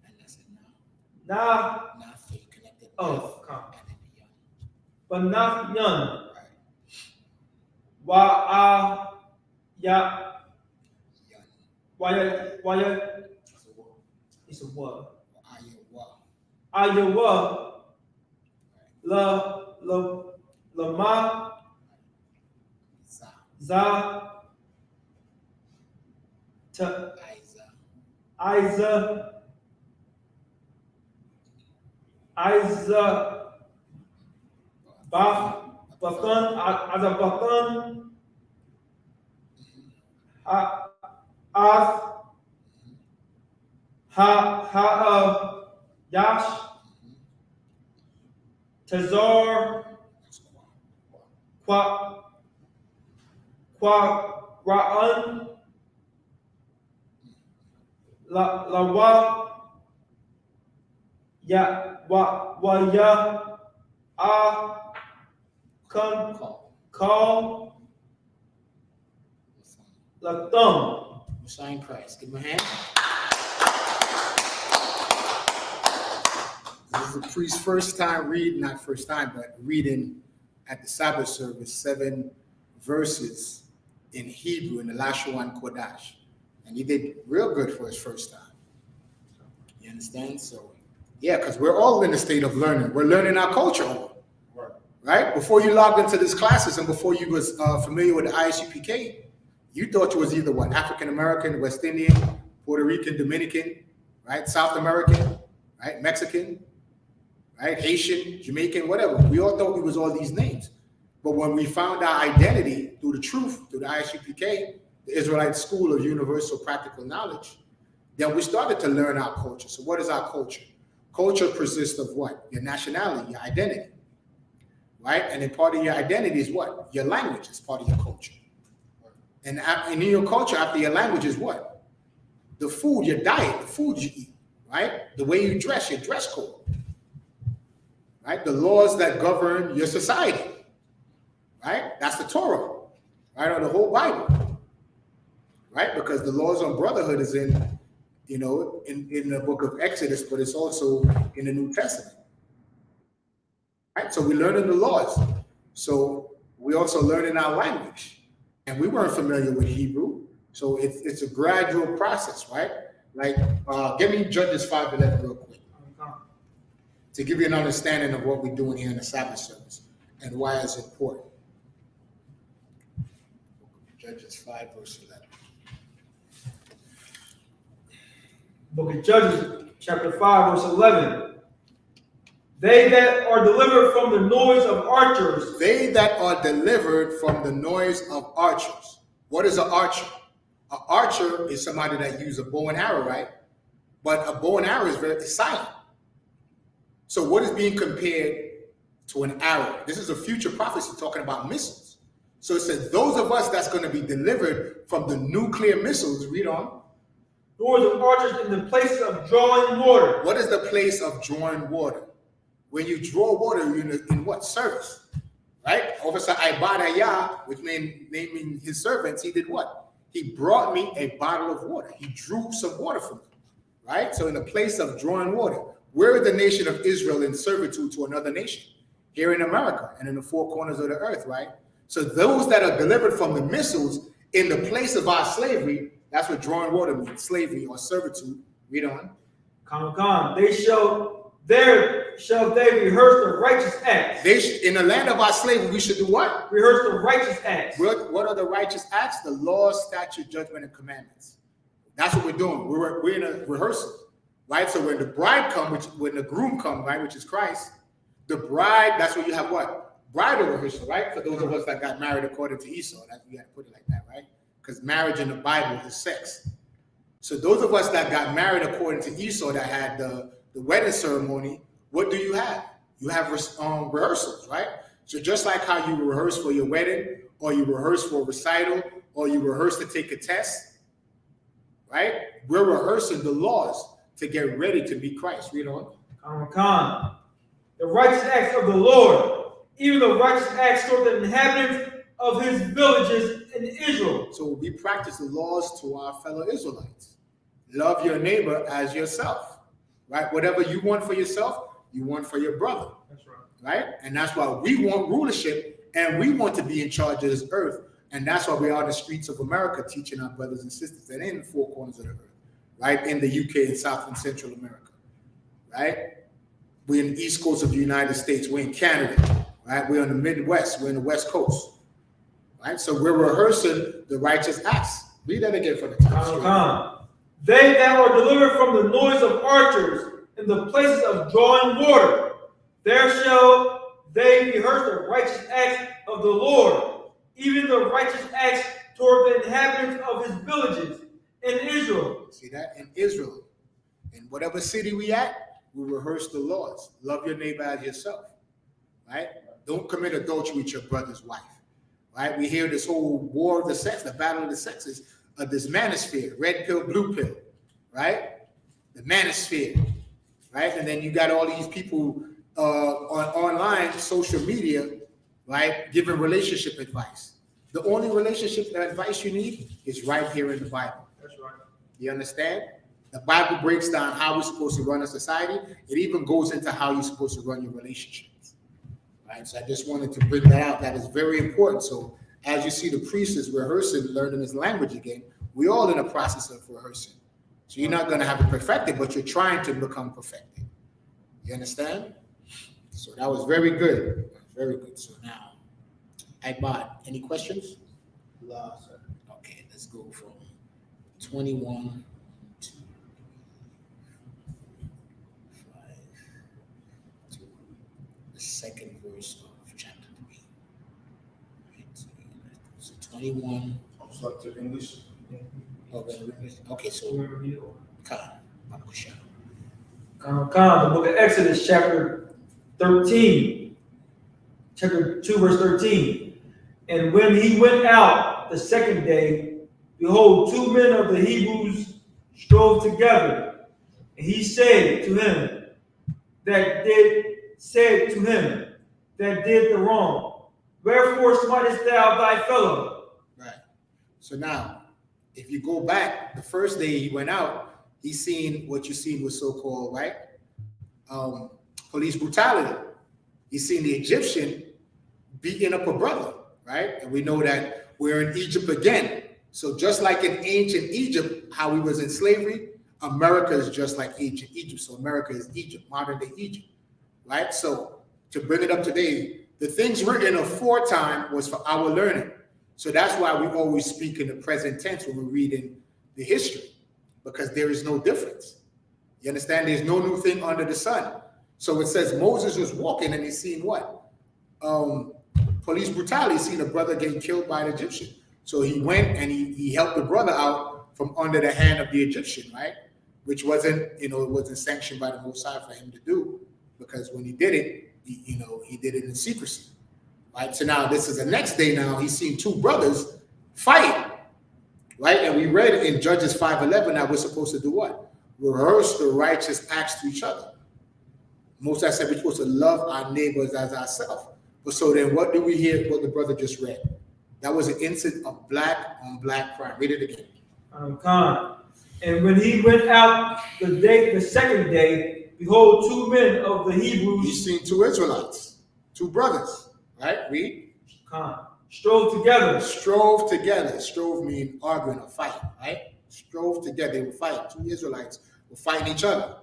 And that's it now. na Now for you connected. oh come And then the young. banaf yun Right. wa ya Young. waya It's a word. it's a word Iowa. Iowa la ma Za. za ta Isa. Isa Bafan Azabafan Yash Tazar That's Ra'an Lawa Ya ya Kan call the thumb. Messiah in Christ. Give him a hand. This is the priest's first time reading, not first time, but reading at the Sabbath service 7 verses in Hebrew in the Lashawan Kodash. And he did real good for his first time. You understand? So, yeah, because we're all in a state of learning. We're learning our culture. Right? Before you logged into these classes and before you was familiar with the I.S.U.P.K, you thought you was either what? African American, West Indian, Puerto Rican, Dominican, right? South American, right? Mexican, right? Haitian, Jamaican, whatever. We all thought we was all these names. But when we found our identity through the truth, through the I.S.U.P.K, the Israelite School of Universal Practical Knowledge, then we started to learn our culture. So what is our culture? Culture consists of what? Your nationality, your identity. Right? And then part of your identity is what? Your language is part of your culture. And in your culture, after your language is what? The food, your diet, the food you eat, right? The way you dress, your dress code, right? The laws that govern your society, right? That's the Torah, right? Or the whole Bible, right? Because the laws on brotherhood is in the book of Exodus, but it's also in the New Testament. Right? So we learning the laws. So we also learning our language. And we weren't familiar with Hebrew. So it's a gradual process, right? Like, give me Judges 5:11 real quick. To give you an understanding of what we're doing here in the Sabbath service and why it's important. Judges 5 verse 11. Book of Judges, chapter 5, verse 11. They that are delivered from the noise of archers. They that are delivered from the noise of archers. What is an archer? An archer is somebody that uses a bow and arrow, right? But a bow and arrow is very silent. So what is being compared to an arrow? This is a future prophecy talking about missiles. So it says those of us that's going to be delivered from the nuclear missiles, read on. Noise of archers in the places of drawing water. What is the place of drawing water? When you draw water, you're in what? Service. Right? Officer Ibadayah, which means naming his servants, he did what? He brought me a bottle of water. He drew some water from me. Right? So in the place of drawing water, where is the nation of Israel in servitude to another nation? here in America and in the four corners of the earth, right? So those that are delivered from the missiles in the place of our slavery, that's what drawing water means, slavery or servitude. Read on. They shall they rehearse the righteous acts. In the land of our slavery, we should do what? Rehearse the righteous acts. What are the righteous acts? The law, statute, judgment, and commandments. That's what we're doing. We're in a rehearsal, right? So when the bride comes, when the groom comes, right, which is Christ, the bride, that's when you have what? Bridal rehearsal, right? For those of us that got married according to Esau, that we got to put it like that, right? Because marriage in the Bible is sex. So those of us that got married according to Esau, that had the wedding ceremony, what do you have? You have rehearsals, right? So just like how you rehearse for your wedding, or you rehearse for a recital, or you rehearse to take a test, right? We're rehearsing the laws to get ready to be Christ. Read on. The righteous acts of the Lord, even the righteous acts toward the inhabitants of his villages in Israel. So we practice the laws to our fellow Israelites. Love your neighbor as yourself, right? Whatever you want for yourself, you want for your brother. That's right. Right? And that's why we want rulership and we want to be in charge of this earth. And that's why we are in the streets of America teaching our brothers and sisters and in the four corners of the earth, right? In the UK and South and Central America, right? We're in the East Coast of the United States. We're in Canada, right? We're in the Midwest. We're in the West Coast, right? So we're rehearsing the righteous acts. Read that again for the time. They that are delivered from the noise of archers in the places of drawing water, there shall they rehearse the righteous acts of the Lord, even the righteous acts toward the inhabitants of his villages in Israel. See that? In Israel. In whatever city we at, we rehearse the laws. Love your neighbor as yourself, right? Don't commit adultery with your brother's wife, right? We hear this whole war of the sex, the battle of the sexes, this manosphere, red pill, blue pill, right? The manosphere, right? And then you got all these people on online social media, right, giving relationship advice. The only relationship advice you need is right here in the Bible. That's right. You understand? The Bible breaks down how we're supposed to run a society. It even goes into how you're supposed to run your relationships. Right? So I just wanted to bring that out. That is very important. So as you see the priest is rehearsing, learning his language again, we're all in a process of rehearsing. So you're not going to have it perfected, but you're trying to become perfected. You understand? So that was very good. Very good. So now, Igbad, any questions? No, sir. Okay, let's go from 21 to 5 to the second verse of chapter 3. Right, so 21. I'm stuck to English. Okay, so Khan, the book of Exodus, chapter 13, chapter 2, verse 13. And when he went out the second day, behold, two men of the Hebrews strove together. And he said to him that did the wrong, wherefore smitest thou thy fellow? Right. So now, if you go back, the first day he went out, he seen what you seen was so-called, right? Police brutality. He seen the Egyptian beating up a brother, right? And we know that we're in Egypt again. So just like in ancient Egypt, how we was in slavery, America is just like ancient Egypt. So America is Egypt, modern day Egypt, right? So to bring it up today, the things written aforetime was for our learning. So that's why we always speak in the present tense when we're reading the history, because there is no difference. You understand? There's no new thing under the sun. So it says Moses was walking and he seen what? Police brutality. He seen a brother getting killed by an Egyptian. So he went and he helped the brother out from under the hand of the Egyptian, right? Which wasn't, it wasn't sanctioned by the Most High for him to do, because when he did it, he did it in secrecy. Right, so now this is the next day. Now he's seen two brothers fight, right? And we read in Judges 5:11 that we're supposed to do what? Rehearse the righteous acts to each other. Most I said we're supposed to love our neighbors as ourselves. But so then, what do we hear? What the brother just read? That was an incident of black on black crime. Read it again. And when he went out the second day, behold, two men of the Hebrews. He's seen two Israelites. Two brothers, right? Read. Strove together. Strove together. Strove means arguing or fighting, right? Strove together. They were fighting. Two Israelites were fighting each other.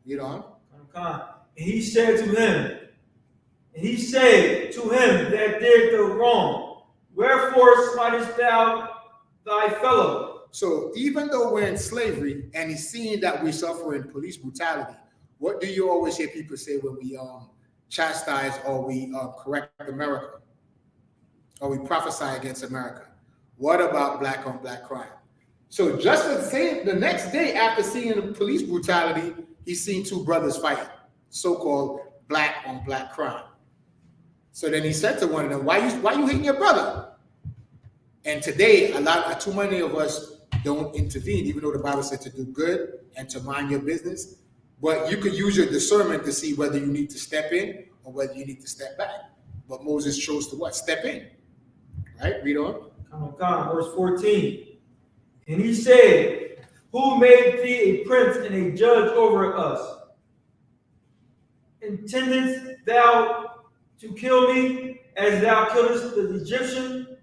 Read on. And he said to him that did the wrong, wherefore smitest thou thy fellow? So even though we're in slavery and he's seeing that we suffer in police brutality, what do you always hear people say when we chastise or we correct America or we prophesy against America? What about black on black crime? So just the next day after seeing the police brutality, he's seen two brothers fighting, so-called black on black crime. So then he said to one of them, why you hitting your brother? And today, too many of us don't intervene, even though the Bible said to do good and to mind your business. But you could use your discernment to see whether you need to step in or whether you need to step back. But Moses chose to what? Step in. Right? Read on. Verse 14. And he said, who made thee a prince and a judge over us? Intendest thou to kill me as thou killest the Egyptian?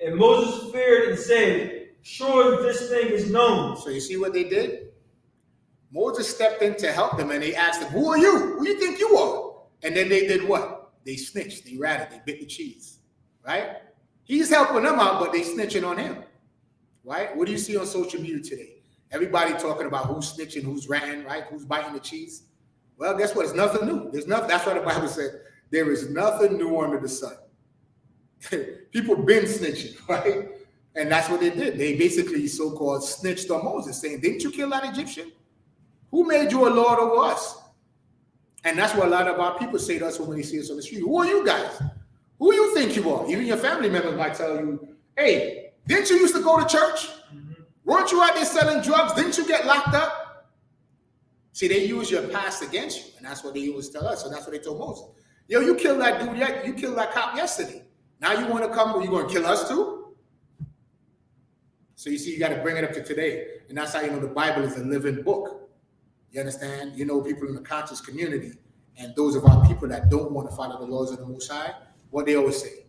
And Moses feared and said, surely this thing is known. So you see what they did? Moses stepped in to help them and they asked him, who are you? Who do you think you are? And then they did what? They snitched, they ratted, they bit the cheese, right? He's helping them out, but they snitching on him, right? What do you see on social media today? Everybody talking about who's snitching, who's ratting, right? Who's biting the cheese? Well, guess what? It's nothing new. There's nothing. That's why the Bible said there is nothing new under the sun. People been snitching, right? And that's what they did. They basically so-called snitched on Moses, saying, didn't you kill that Egyptian? Who made you a lord over us? And that's what a lot of our people say to us when they see us on the street. Who are you guys? Who you think you are? Even your family members might tell you, hey, didn't you used to go to church? Weren't you out there selling drugs? Didn't you get locked up? See, they use your past against you. And that's what they always tell us. So that's what they told Moses. Yo, you killed that dude. You killed that cop yesterday. Now you want to come, but you going to kill us too? So you see, you got to bring it up to today. And that's how you know the Bible is a living book. You understand? You know, people in the conscious community and those of our people that don't want to follow the laws of the Most High, what they always say.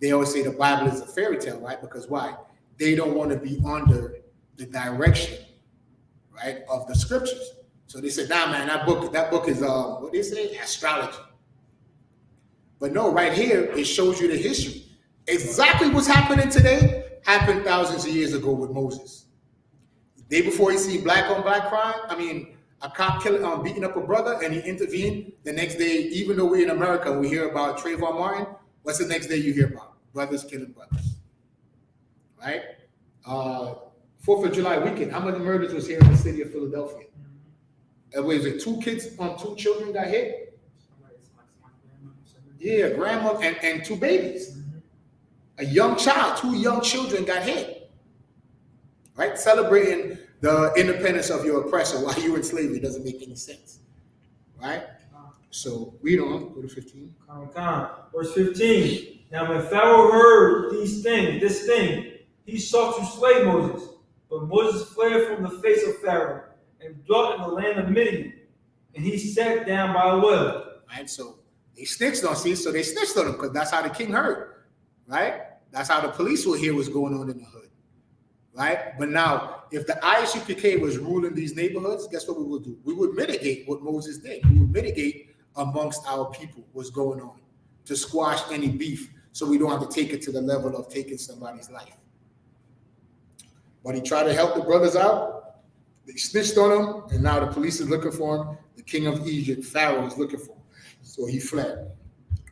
They always say the Bible is a fairy tale, right? Because why? They don't want to be under the direction, right, of the scriptures. So they said, nah, man, that book is, what they say? Astrology. But no, right here, it shows you the history. Exactly what's happening today happened thousands of years ago with Moses. The day before he seen black on black crime, a cop beating up a brother and he intervened. The next day, even though we're in America, we hear about Trayvon Martin. What's the next day you hear about? Brothers killing brothers, right? 4th of July weekend, how many murders was here in the city of Philadelphia? Was it 2 children got hit? Yeah, grandma and 2 babies. A young child, 2 young children got hit, right? Celebrating the independence of your oppressor while you were in slavery doesn't make any sense, right? So read on, go to 15. Verse 15. Now when Pharaoh heard this thing, he sought to slay Moses. But Moses fled from the face of Pharaoh and dwelt in the land of Midian. And he sat down by a well. Right, so they snitched on him because that's how the king heard, right? That's how the police will hear what's going on in the hood, right? But now, if the I.S.U.P.K was ruling these neighborhoods, guess what we would do? We would mitigate what Moses did. We would mitigate amongst our people what's going on to squash any beef so we don't have to take it to the level of taking somebody's life. But he tried to help the brothers out. They snitched on him, and now the police is looking for him. The king of Egypt, Pharaoh, is looking for him. So he fled.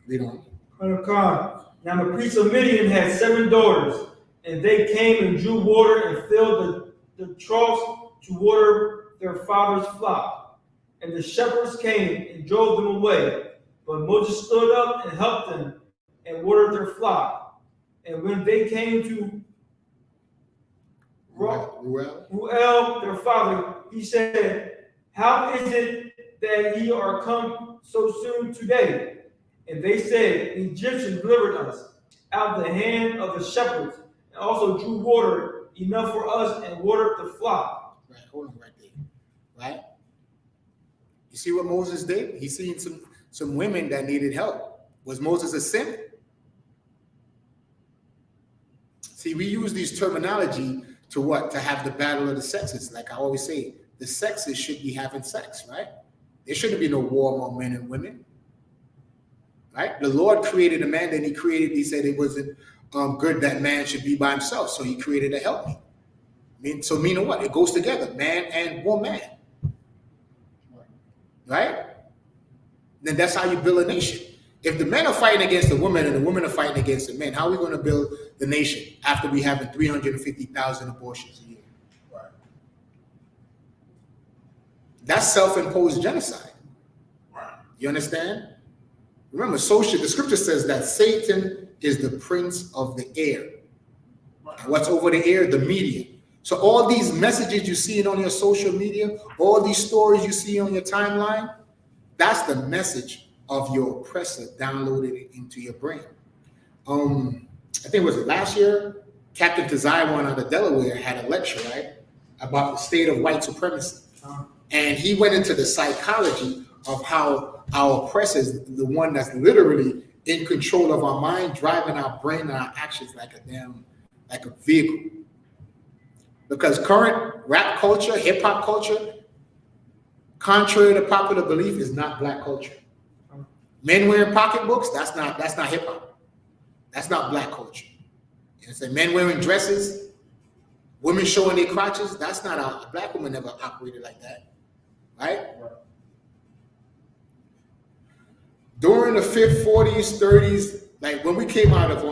Read on. Now the priest of Midian had 7 daughters, and they came and drew water and filled the troughs to water their father's flock. And the shepherds came and drove them away. But Moses stood up and helped them and watered their flock. And when they came to Ruel, their father, he said, how is it that ye are come so soon today? And they said, the Egyptians delivered us out of the hand of the shepherds, and also drew water enough for us and watered the flock. Right, hold on right there. Right? You see what Moses did? He seen some women that needed help. Was Moses a simp? See, we use these terminology to what? To have the battle of the sexes. Like I always say, the sexes should be having sex, right? There shouldn't be no war among men and women, right? The Lord created a man, then he said it wasn't good that man should be by himself, so he created a helpmate. Meaning what? It goes together, man and woman, right? Then that's how you build a nation. If the men are fighting against the women and the women are fighting against the men, how are we going to build the nation after we having 350,000 abortions a year? Right. That's self-imposed genocide. Right. You understand? Remember, the scripture says that Satan is the prince of the air. Right. And what's over the air? The media. So all these messages you see on your social media, all these stories you see on your timeline, that's the message of your oppressor downloaded into your brain. I think it was last year, Captain Tazaiwan out of Delaware had a lecture, right, about the state of white supremacy. And he went into the psychology of how our oppressor is the one that's literally in control of our mind, driving our brain and our actions like a vehicle. Because current rap culture, hip hop culture, contrary to popular belief, is not black culture. Men wearing pocketbooks, that's not hip hop. That's not black culture. You know, men wearing dresses, women showing their crotches, that's not a black woman never operated like that. Right? During the 50s, 40s, 30s, like when we came out of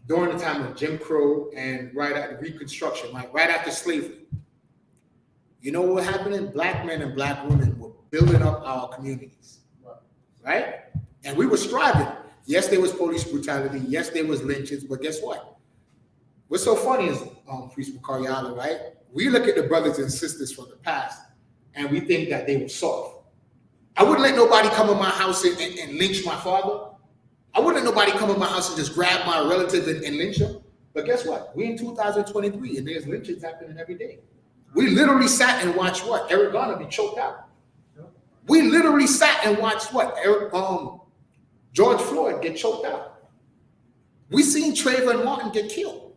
during the time of Jim Crow and right after Reconstruction, like right after slavery, you know what happened? Black men and black women were building up our communities, right? And we were striving. Yes, there was police brutality. Yes, there was lynchings. But guess what? What's so funny is, Priest Mukariala, right? We look at the brothers and sisters from the past, and we think that they were soft. I wouldn't let nobody come in my house and lynch my father. I wouldn't let nobody come in my house and just grab my relative and lynch him. But guess what? We're in 2023, and there's lynchings happening every day. We literally sat and watched what? Eric Garner be choked out. We literally sat and watched what? George Floyd get choked out. We seen Trayvon Martin get killed.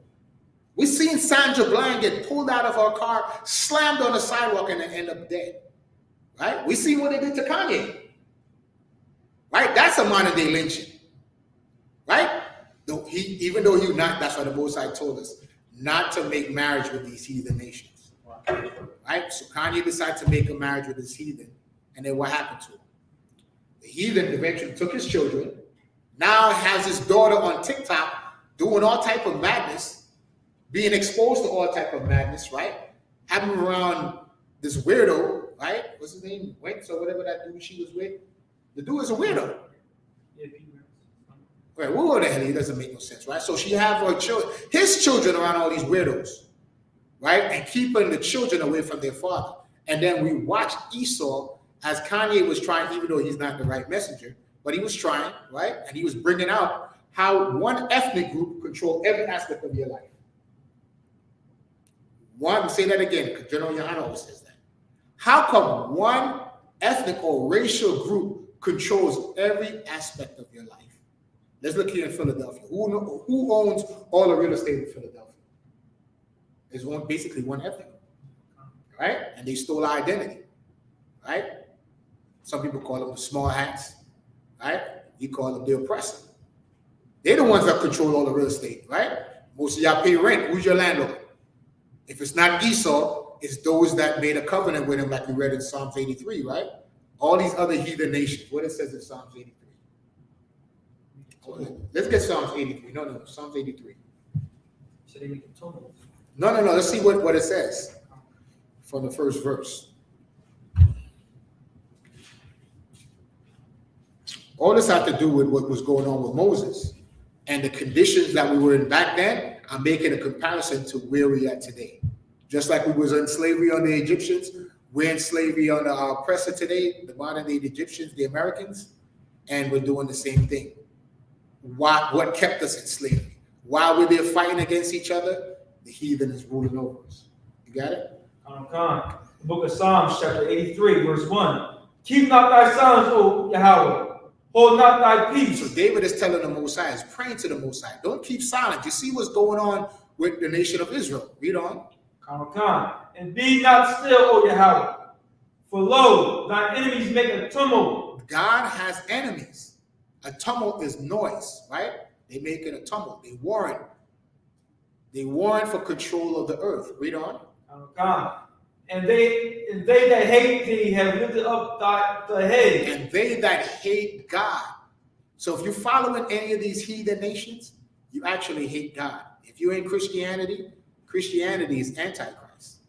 We seen Sandra Bland get pulled out of her car, slammed on the sidewalk, and then end up dead. Right? We see what they did to Kanye. Right? That's a modern day lynching. Right? Even though that's why the Most High told us not to make marriage with these heathen nations. Right? So Kanye decided to make a marriage with this heathen, and then what happened to him? The heathen eventually took his children, now has his daughter on TikTok doing all type of madness, being exposed to all type of madness, right? Having around this weirdo, right? What's his name? Wentz or whatever that dude she was with. The dude is a weirdo. Right, what the hell? He doesn't make no sense, right? So she have her children, his children around all these weirdos, right? And keeping the children away from their father. And then we watch Esau as Kanye was trying, even though he's not the right messenger, but he was trying, right? And he was bringing out how one ethnic group control every aspect of your life. Say that again, because General Yohanna always says that. How come one ethnic or racial group controls every aspect of your life? Let's look here in Philadelphia. Who owns all the real estate in Philadelphia? There's basically one ethnic, right? And they stole our identity, right? Some people call them the small hats, right? We call them the oppressor. They're the ones that control all the real estate, right? Most of y'all pay rent. Who's your landlord? If it's not Esau, it's those that made a covenant with him, like we read in Psalms 83, right? All these other heathen nations. What it says in Psalms 83. Let's get Psalms 83. No, Psalms 83. No. Let's see what it says from the first verse. All this had to do with what was going on with Moses and the conditions that we were in back then. I'm making a comparison to where we are today. Just like we was in slavery under the Egyptians, we're in slavery under our oppressor today, the modern day Egyptians, the Americans, and we're doing the same thing. What kept us in slavery? While we're there fighting against each other, the heathen is ruling over us. You got it? The book of Psalms, chapter 83, verse 1. Keep not thy silence, O Yahweh. Hold not thy peace. So David is telling the Most High, is praying to the Most High. Don't keep silent. You see what's going on with the nation of Israel. Read on. And be not still, O Yahweh. For lo, thine enemies make a tumult. God has enemies. A tumult is noise, right? They make it a tumult. They warn. They warn for control of the earth. Read on. And they that hate thee have lifted up the head. And they that hate God. So if you're following any of these heathen nations, you actually hate God. If you're in Christianity, Christianity is Antichrist.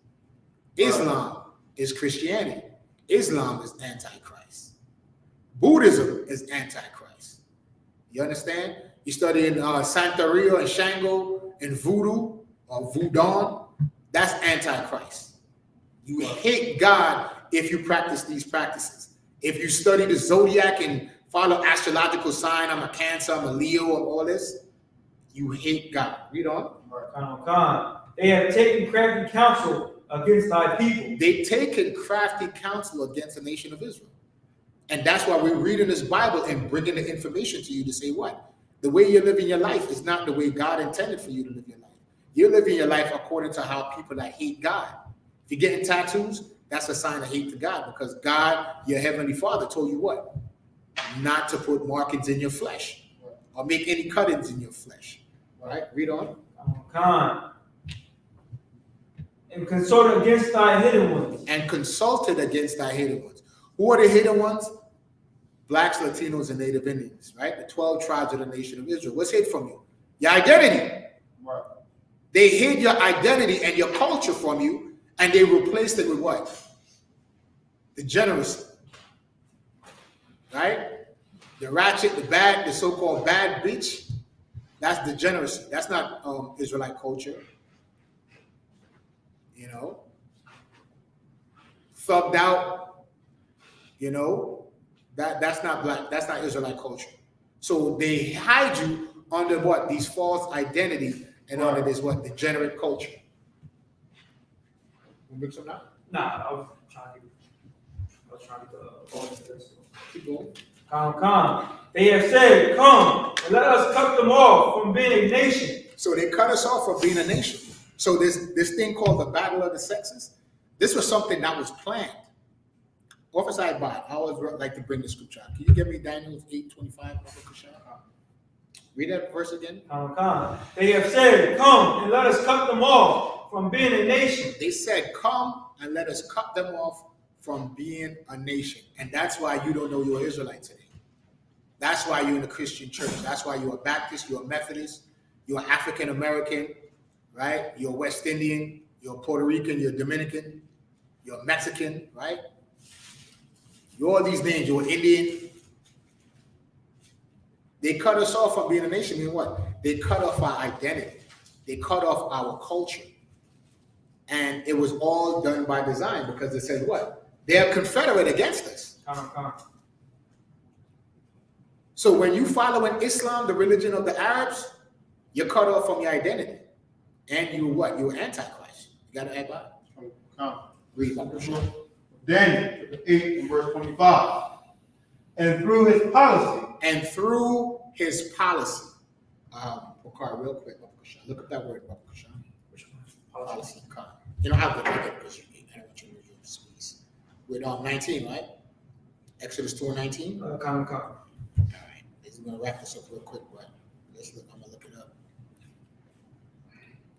Islam is Christianity. Islam is Antichrist. Buddhism is Antichrist. You understand? You study in Santeria and Shango and Voodoo or Voodoo. That's Antichrist. You hate God if you practice these practices. If you study the zodiac and follow astrological sign, I'm a Cancer, I'm a Leo, and all this, you hate God. Read on. They have taken crafty counsel against thy people. They taken crafty counsel against the nation of Israel. And that's why we're reading this Bible and bringing the information to you to say what? The way you're living your life is not the way God intended for you to live your life. You're living your life according to how people that hate God. If you're getting tattoos, that's a sign of hate to God, because God, your heavenly Father, told you what? Not to put markings in your flesh or make any cuttings in your flesh. All right, read on. And consulted against thy hidden ones. And consulted against thy hidden ones. Who are the hidden ones? Blacks, Latinos, and Native Indians, right? The 12 tribes of the nation of Israel. What's hid from you? Your identity. Right. They hid your identity and your culture from you, and they replaced it with what? Degeneracy. Right? The ratchet, the bad, the so-called bad bitch, that's degeneracy. That's not Israelite culture. You know? Thugged out, you know? That's not black, that's not Israelite culture. So they hide you under what? These false identity and under this what? Degenerate culture. You mix them now? Nah, I was trying to Keep going. They have said, come and let us cut them off from being a nation. So they cut us off from being a nation. So this thing called the battle of the sexes, this was something that was planned. Officer I always like to bring the scripture out. Can you give me Daniel 8:25? Read that verse again. They have said, come and let us cut them off from being a nation. They said, come and let us cut them off from being a nation. And that's why you don't know you're an Israelite today. That's why you're in a Christian church. That's why you're a Baptist, you're a Methodist, you're an African American, right? You're a West Indian, you're a Puerto Rican, you're a Dominican, you're a Mexican, right? You're all these names, you're an Indian. They cut us off from being a nation. Mean what? They cut off our identity. They cut off our culture. And it was all done by design, because it said what? They are confederate against us. So when you follow in Islam, the religion of the Arabs, you're cut off from your identity. And you what? You're Antichrist. You got to add by? Read. Daniel 8 and verse 25. And through his policy. And through his policy. Bakar, real quick. Look at that word, Bakar. Policy. You don't have to take it because I don't want you to lose your space. We're on 19, right? Exodus 2 and 19? All right. I'm going to wrap this up real quick, but I'm going to look it up.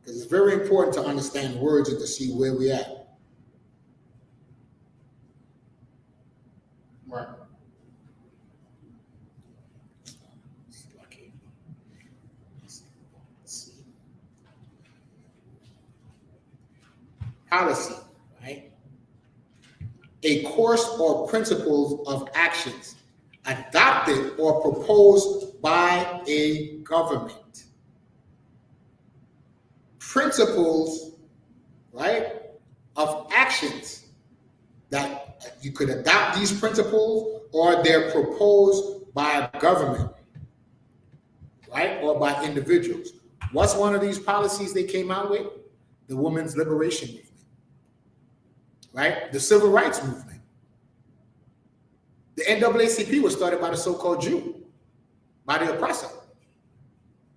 Because it's very important to understand words and to see where we're at. Right. Policy, right? A course or principles of actions adopted or proposed by a government. Principles, right, of actions that you could adopt these principles, or they're proposed by a government, right, or by individuals. What's one of these policies they came out with? The women's liberation movement, right? The civil rights movement, NAACP was started by the so-called Jew, by the oppressor,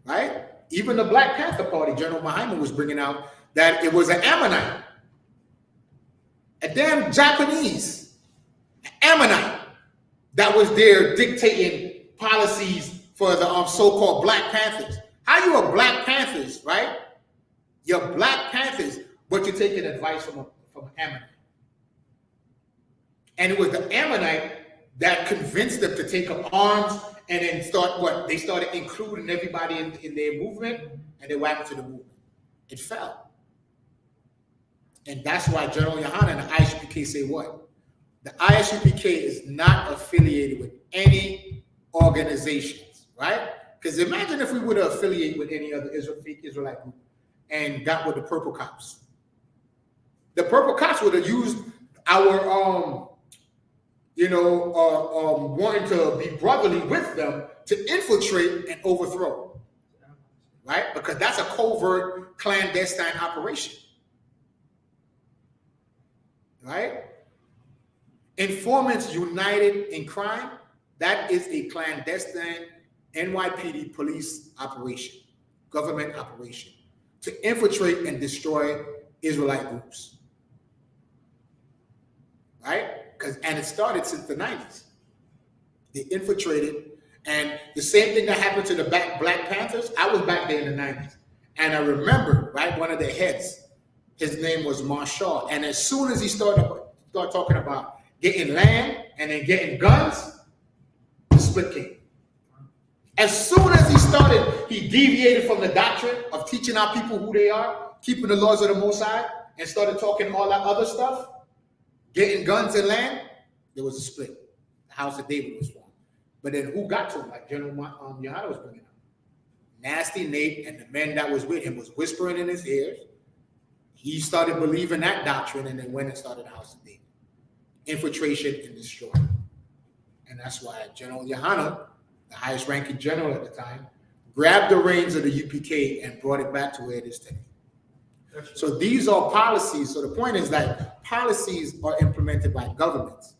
right? Even the Black Panther Party, Gen.YAHANNA was bringing out that it was an Ammonite, a damn Japanese Ammonite that was there dictating policies for the so-called Black Panthers. How you are Black Panthers, right? You're Black Panthers, but you're taking advice from an Ammonite. And it was the Ammonite that convinced them to take up arms and then start what? They started including everybody in their movement, and they went into the movement. It fell. And that's why Gen.YAHANNA and the I.S.U.P.K say what? The I.S.U.P.K is not affiliated with any organizations, right? Because imagine if we were to affiliate with any other fake Israelite group and got with the Purple Cops. The Purple Cops would have used our wanting to be brotherly with them to infiltrate and overthrow, right? Because that's a covert, clandestine operation, right? Informants united in crime, that is a clandestine NYPD police operation, government operation, to infiltrate and destroy Israelite groups, right? And it started since the 90s. They infiltrated, and the same thing that happened to the Black Panthers, I was back there in the 90s. And I remember, right, one of the heads, his name was Marshall. And as soon as he started talking about getting land and then getting guns, the split came. As soon as he started, he deviated from the doctrine of teaching our people who they are, keeping the laws of the Most High, and started talking all that other stuff. Getting guns and land, there was a split. The House of David was formed. But then who got to him? Like Gen.YAHANNA was bringing up. Nasty Nate and the men that was with him was whispering in his ears. He started believing that doctrine and then went and started the House of David. Infiltration and destroy. And that's why Gen.YAHANNA, the highest ranking general at the time, grabbed the reins of the UPK and brought it back to where it is today. So these are policies. So the point is that policies are implemented by governments.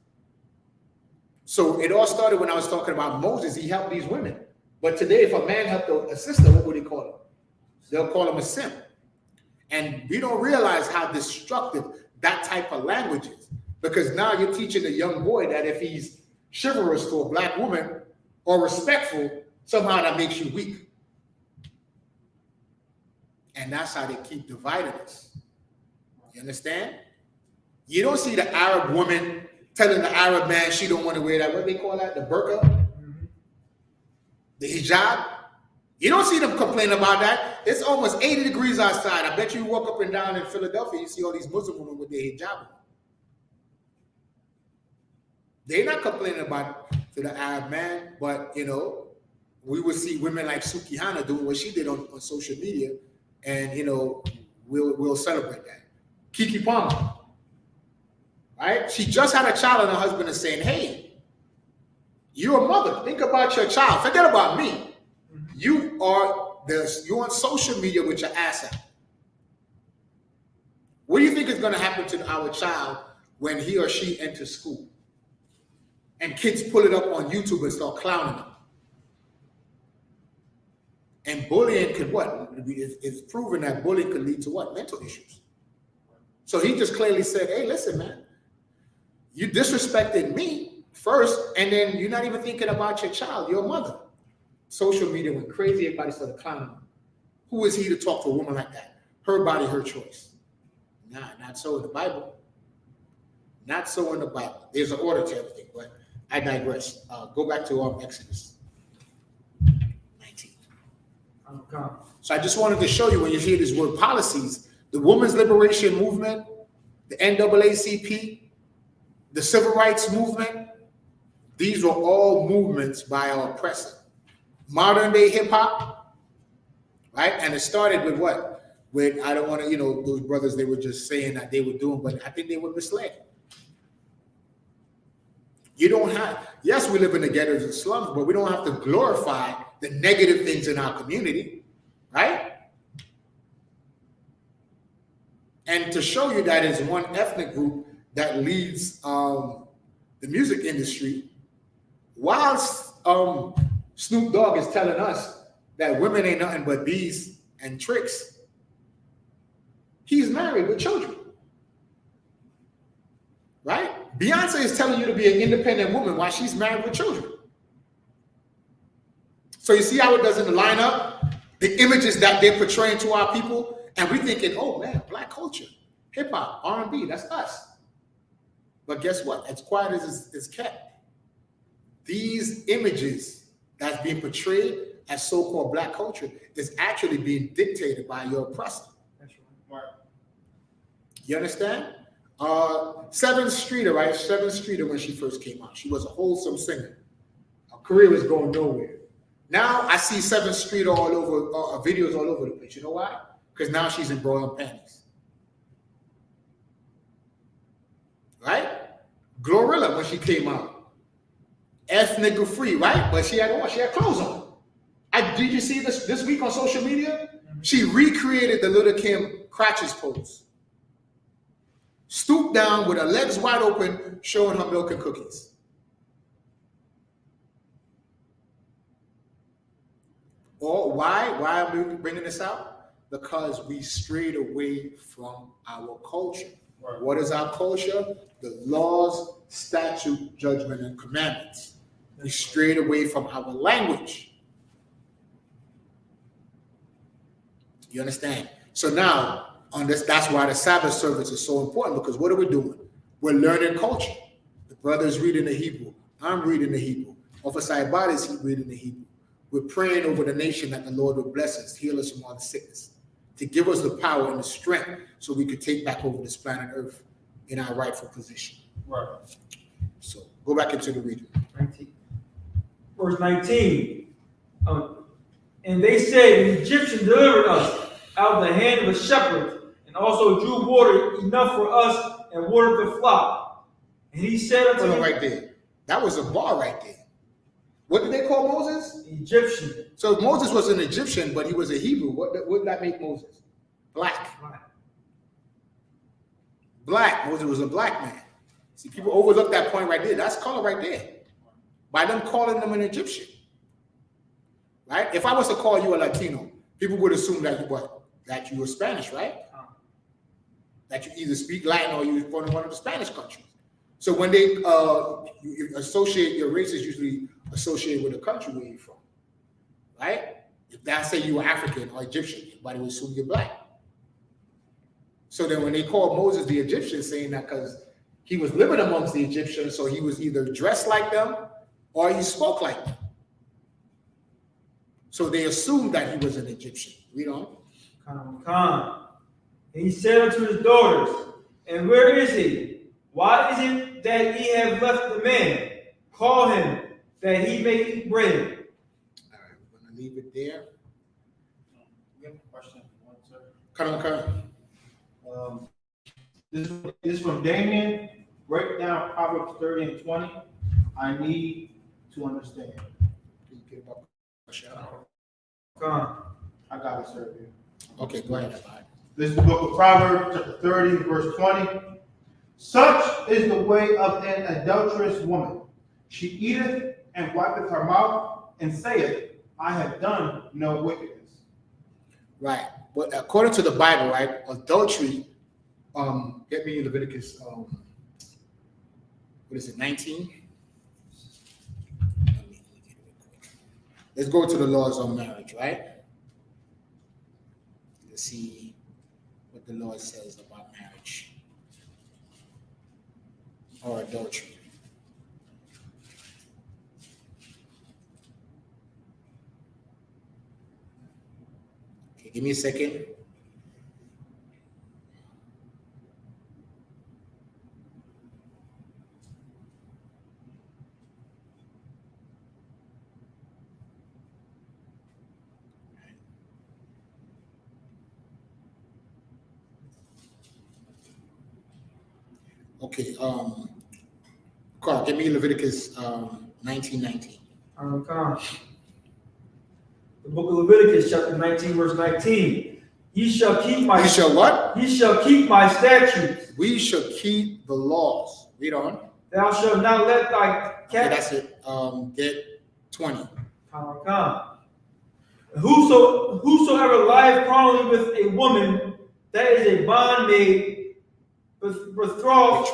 So it all started when I was talking about Moses. He helped these women. But today, if a man helped a sister, what would he call him? They'll call him a simp. And we don't realize how destructive that type of language is. Because now you're teaching a young boy that if he's chivalrous to a Black woman or respectful, somehow that makes you weak. And that's how they keep dividing us. You understand? You don't see the Arab woman telling the Arab man she don't want to wear that, what they call that, the burqa, the hijab. You don't see them complain about that. It's almost 80 degrees outside. I bet you walk up and down in Philadelphia, you see all these Muslim women with their hijab. They're not complaining about to the Arab man, but we will see women like Sukihana doing what she did on social media. And we'll celebrate that. Kiki Palmer, right? She just had a child, and her husband is saying, "Hey, you're a mother. Think about your child. Forget about me. You're on social media with your ass out. What do you think is going to happen to our child when he or she enters school, and kids pull it up on YouTube and start clowning them?" And bullying could what? It's proven that bullying could lead to what? Mental issues. So he just clearly said, hey, listen, man, you disrespected me first, and then you're not even thinking about your child, your mother. Social media went crazy. Everybody started clowning him. Who is he to talk to a woman like that? Her body, her choice. Nah, not so in the Bible. Not so in the Bible. There's an order to everything, but I digress. Go back to Exodus 19. So I just wanted to show you, when you hear this word policies, the Women's Liberation Movement, the NAACP, the Civil Rights Movement, these were all movements by our oppressor. Modern day hip hop, right? And it started with what? With, I don't want to, those brothers, they were just saying that they were doing, but I think they were misled. You don't have, yes, we live in the ghettos and slums, but we don't have to glorify the negative things in our community, right? And to show you that is one ethnic group that leads the music industry, whilst Snoop Dogg is telling us that women ain't nothing but bees and tricks, he's married with children. Right? Beyonce is telling you to be an independent woman while she's married with children. So you see how it doesn't line up? The images that they're portraying to our people, and we're thinking, oh man, black culture, hip hop, R&B, that's us. But guess what? As quiet as it's kept, these images that's being portrayed as so-called black culture is actually being dictated by your oppressor. That's right. You understand? 7th Streeter, right? 7th Streeter, when she first came out, she was a wholesome singer. Her career was going nowhere. Now I see 7th Streeter all over, videos all over the place. You know why? Because now she's in bra and panties. Right? Glorilla, when she came out, ethnic free, right? But she had what? She had clothes on. Did you see this week on social media? She recreated the Little Kim crotches pose. Stooped down with her legs wide open, showing her milk and cookies. Or why? Why am I bringing this out? Because we strayed away from our culture. Right. What is our culture? The laws, statute, judgment, and commandments. We strayed away from our language. You understand? So now, on this, that's why the Sabbath service is so important, because what are we doing? We're learning culture. The brother's reading the Hebrew. I'm reading the Hebrew. Officer Ibad is reading the Hebrew. We're praying over the nation that the Lord will bless us, heal us from all the sickness, to give us the power and the strength so we could take back over this planet Earth in our rightful position. Right. So go back into the reading. 19. Verse 19. And they said, the Egyptians delivered us out of the hand of the shepherds, and also drew water enough for us and watered the flock. And he said unto them, right there. That was a bar right there. What did they call Moses? Egyptian. So Moses was an Egyptian, but he was a Hebrew. What did that make Moses? Black. Black. Moses was a black man. See, people overlook that point right there. That's color right there. By them calling them an Egyptian. Right? If I was to call you a Latino, people would assume that that you were Spanish, right? That you either speak Latin or you're born in one of the Spanish countries. So when they you associate, your race is usually associated with the country where you're from, right? If that say you were African or Egyptian, everybody would assume you're black. So then when they called Moses the Egyptian, saying that because he was living amongst the Egyptians, so he was either dressed like them or he spoke like them. So they assumed that he was an Egyptian. Read on. Come. And he said unto his daughters, and where is he? Why is it that ye have left the man? Call him, that he may eat bread. All right, we're going to leave it there. We have a question, sir. Come on. This is from Damien. Break down Proverbs 30 and 20. I need to understand. Can you get about a shout? Come. I got it, sir. Okay, go ahead. This is the book of Proverbs, chapter 30, verse 20. Such is the way of an adulterous woman. She eateth and wipeth her mouth and saith, I have done no wickedness. Right. But according to the Bible, right, adultery, get me Leviticus, what is it, 19? Let's go to the laws on marriage, right? Let's see what the Lord says about marriage or adultery. Okay, give me a second. Okay, Carl, give me Leviticus 19:19. Come. The book of Leviticus, chapter 19, verse 19. Ye shall keep my... You shall what? Ye shall keep my statutes. We shall keep the laws. Read on. Thou shalt not let thy Okay, that's it. get 20. Whosoever lieth carnally with a woman, that is a bondmaid, betrothed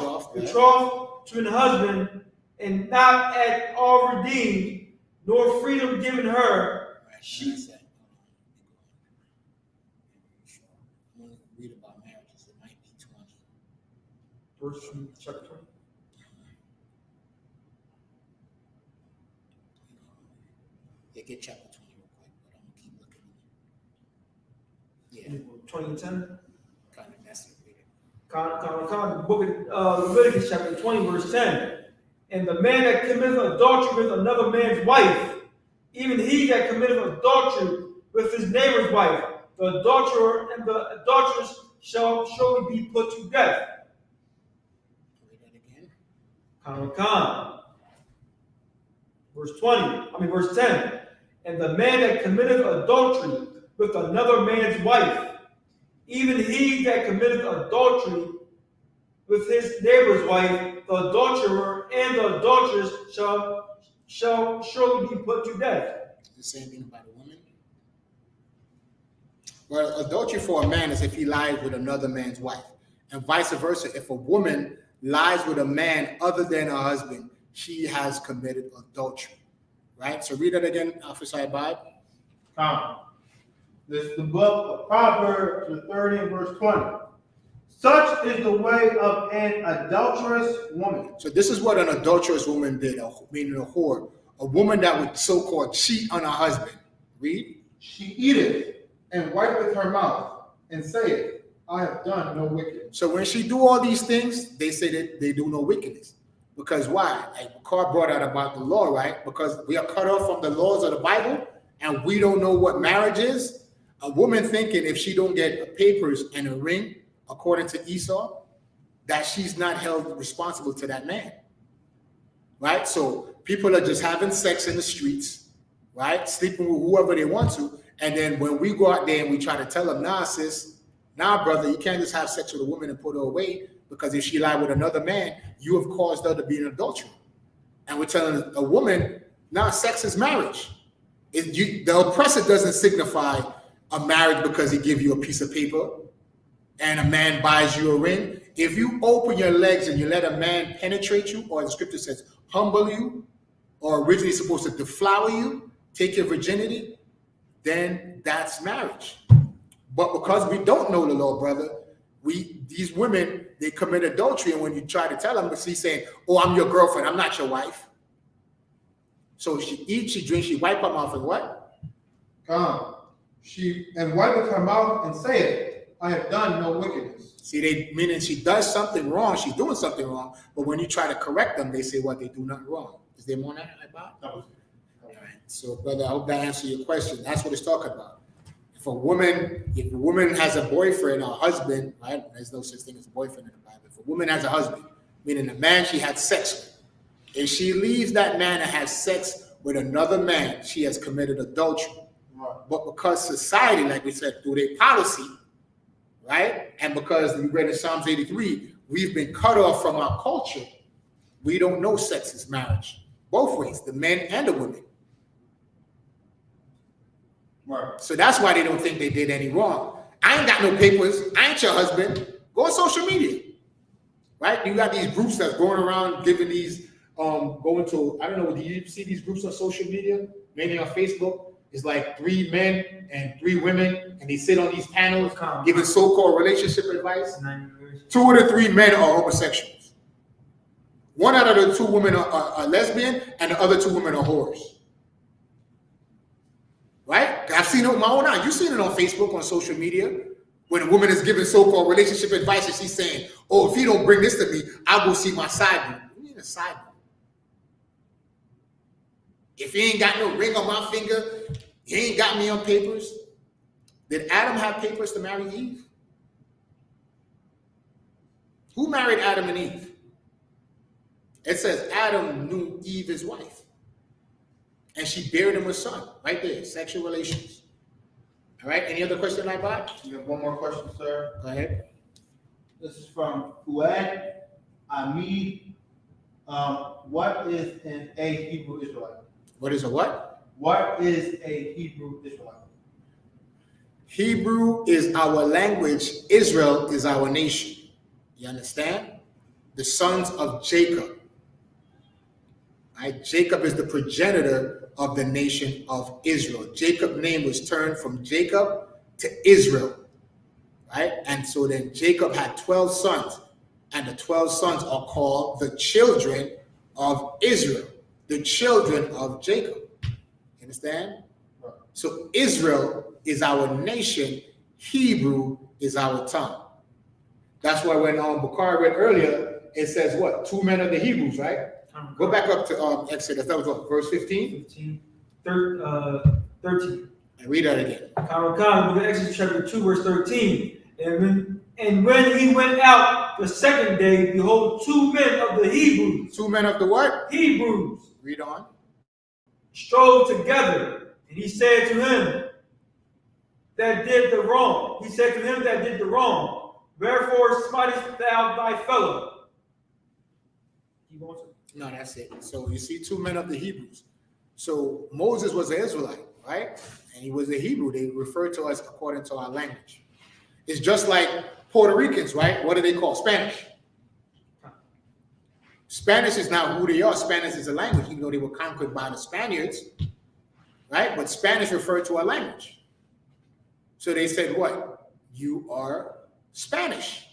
to an husband, and not at all redeemed, nor freedom given her. She said, I'm going to read about marriages. It might be 20. Verse chapter 20. Yeah, get chapter 20 real quick, but I'm going to keep looking. Yeah. 20 and 10. Kind of messy. Read it. The book of Leviticus chapter 20, verse 10. And the man that committeth adultery with another man's wife, even he that committeth adultery with his neighbor's wife, the adulterer and the adulteress shall surely be put to death. Read that again. Verse 10. And the man that committeth adultery with another man's wife, even he that committeth adultery with his neighbor's wife, the adulterer and the adulteress shall surely be put to death. The same thing about a woman. Well, adultery for a man is if he lies with another man's wife, and vice versa. If a woman lies with a man other than her husband, she has committed adultery. Right? So read that again, Officer Abad. This is the book of Proverbs, the 30 and verse 20. Such is the way of an adulterous woman. So this is what an adulterous woman did, meaning a whore, a woman that would so-called cheat on her husband. Read. She eateth and wipeth her mouth and saith, I have done no wickedness. So when she do all these things, they say that they do no wickedness. Because why? Like Carl brought out about the law, right? Because we are cut off from the laws of the Bible and we don't know what marriage is. A woman thinking if she don't get papers and a ring, according to Esau, that she's not held responsible to that man. Right? So people are just having sex in the streets, right? Sleeping with whoever they want to. And then when we go out there and we try to tell them, nah, sis, nah, brother, you can't just have sex with a woman and put her away, because if she lied with another man, you have caused her to be an adulterer. And we're telling a woman, nah, sex is marriage. The oppressor doesn't signify a marriage because he gives you a piece of paper and a man buys you a ring. If you open your legs and you let a man penetrate you, or the scripture says humble you, or originally supposed to deflower you, take your virginity, then that's marriage. But because we don't know the law, brother, these women, they commit adultery, and when you try to tell them, she's saying, oh, I'm your girlfriend, I'm not your wife. So she eats, she drinks, she wipe her mouth, and what? She wipeth her mouth and saith, I have done no wickedness. See, meaning she does something wrong, she's doing something wrong, but when you try to correct them, they say what they do not wrong. Is there more on that, Bob? That was All right. So, brother, I hope that answers your question. That's what it's talking about. If a woman has a boyfriend or husband, right? There's no such thing as a boyfriend in the Bible. If a woman has a husband, meaning the man she had sex with, if she leaves that man and has sex with another man, she has committed adultery. right. But because society, like we said, through their policy, right? And because we read in Psalms 83, we've been cut off from our culture. We don't know sex is marriage. Both ways, the men and the women. Right. So that's why they don't think they did any wrong. I ain't got no papers. I ain't your husband. Go on social media, right? You got these groups that's going around giving these, going to, I don't know, do you see these groups on social media? Maybe on Facebook. It's like 3 men and 3 women, and they sit on these panels giving so-called relationship advice. 2 of the 3 men are homosexuals. 1 out of the 2 women are lesbian, and the other 2 women are whores. Right? I've seen it with my own eye. You've seen it on Facebook, on social media, when a woman is giving so-called relationship advice and she's saying, oh, if you don't bring this to me, I'll go see my side boob. What do you mean a side boob? If you ain't got no ring on my finger, you ain't got me on papers. Did Adam have papers to marry Eve? Who married Adam and Eve? It says Adam knew Eve his wife. And she bare him a son, right there, sexual relations. All right, any other question like that? You have one more question, sir. Go ahead. This is from Fuad Ahmed What is a Hebrew Israelite? What is a what? What is a Hebrew Israelite? Hebrew is our language. Israel is our nation. You understand? The sons of Jacob. Right? Jacob is the progenitor of the nation of Israel. Jacob's name was turned from Jacob to Israel. Right? And so then Jacob had 12 sons. And the 12 sons are called the children of Israel. The children of Jacob. Understand? Right. So Israel is our nation. Hebrew is our tongue. That's why when Bukhari read earlier, it says what? 2 men of the Hebrews, right? Go back up to Exodus. That was what? Verse 15? 13. And read that again. Exodus chapter 2, verse 13. And when he went out the second day, behold, 2 men of the Hebrews. 2 men of the what? Hebrews. Read on. Strove together. And he said to him that did the wrong. He said to him that did the wrong, wherefore smitest thou thy fellow? No, that's it. So you see 2 men of the Hebrews. So Moses was an Israelite, right? And he was a Hebrew. They refer to us according to our language. It's just like Puerto Ricans, right? What do they call Spanish? Spanish is not who they are. Spanish is a language, even though they were conquered by the Spaniards, right? But Spanish referred to our language. So they said, what? You are Spanish,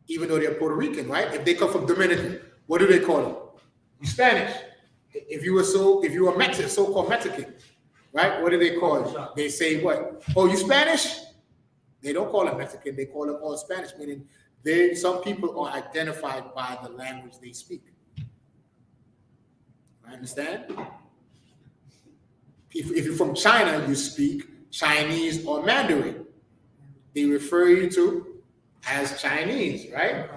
even though they're Puerto Rican, right? If they come from Dominican, what do they call them? You Spanish. If you were Mexican, so-called Mexican, right? What do they call you? They say what? Oh, you Spanish? They don't call them Mexican. They call them all Spanish, meaning some people are identified by the language they speak. I understand? If you're from China, you speak Chinese or Mandarin. They refer you to as Chinese, right?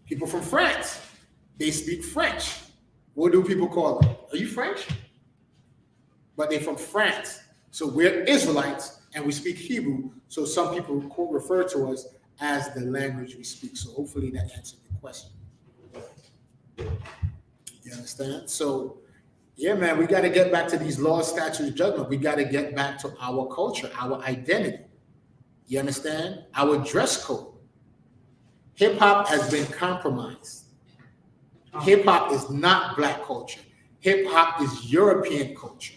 People from France, they speak French. What do people call them? Are you French? But they're from France. So we're Israelites and we speak Hebrew. So some people refer to us as the language we speak. So hopefully that answered the question. You understand? So yeah, man, we got to get back to these laws, statutes, judgment. We got to get back to our culture, our identity. You understand? Our dress code. Hip hop has been compromised. Hip hop is not black culture. Hip hop is European culture.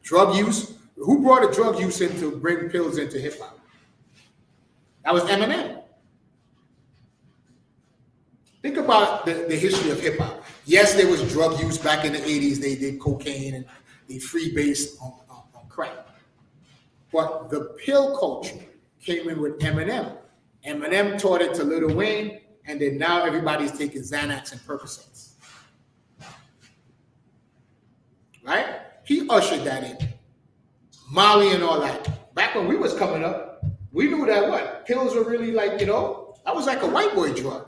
Drug use. Who brought a drug use in to bring pills into hip hop? That was Eminem. Think about the history of hip hop. Yes, there was drug use back in the 80s. They did cocaine and they freebased on crack. But the pill culture came in with Eminem. Eminem taught it to Lil Wayne, and then now everybody's taking Xanax and Percocets. Right? He ushered that in. Molly and all that. Back when we was coming up, we knew that what? Pills were really like, that was like a white boy drug.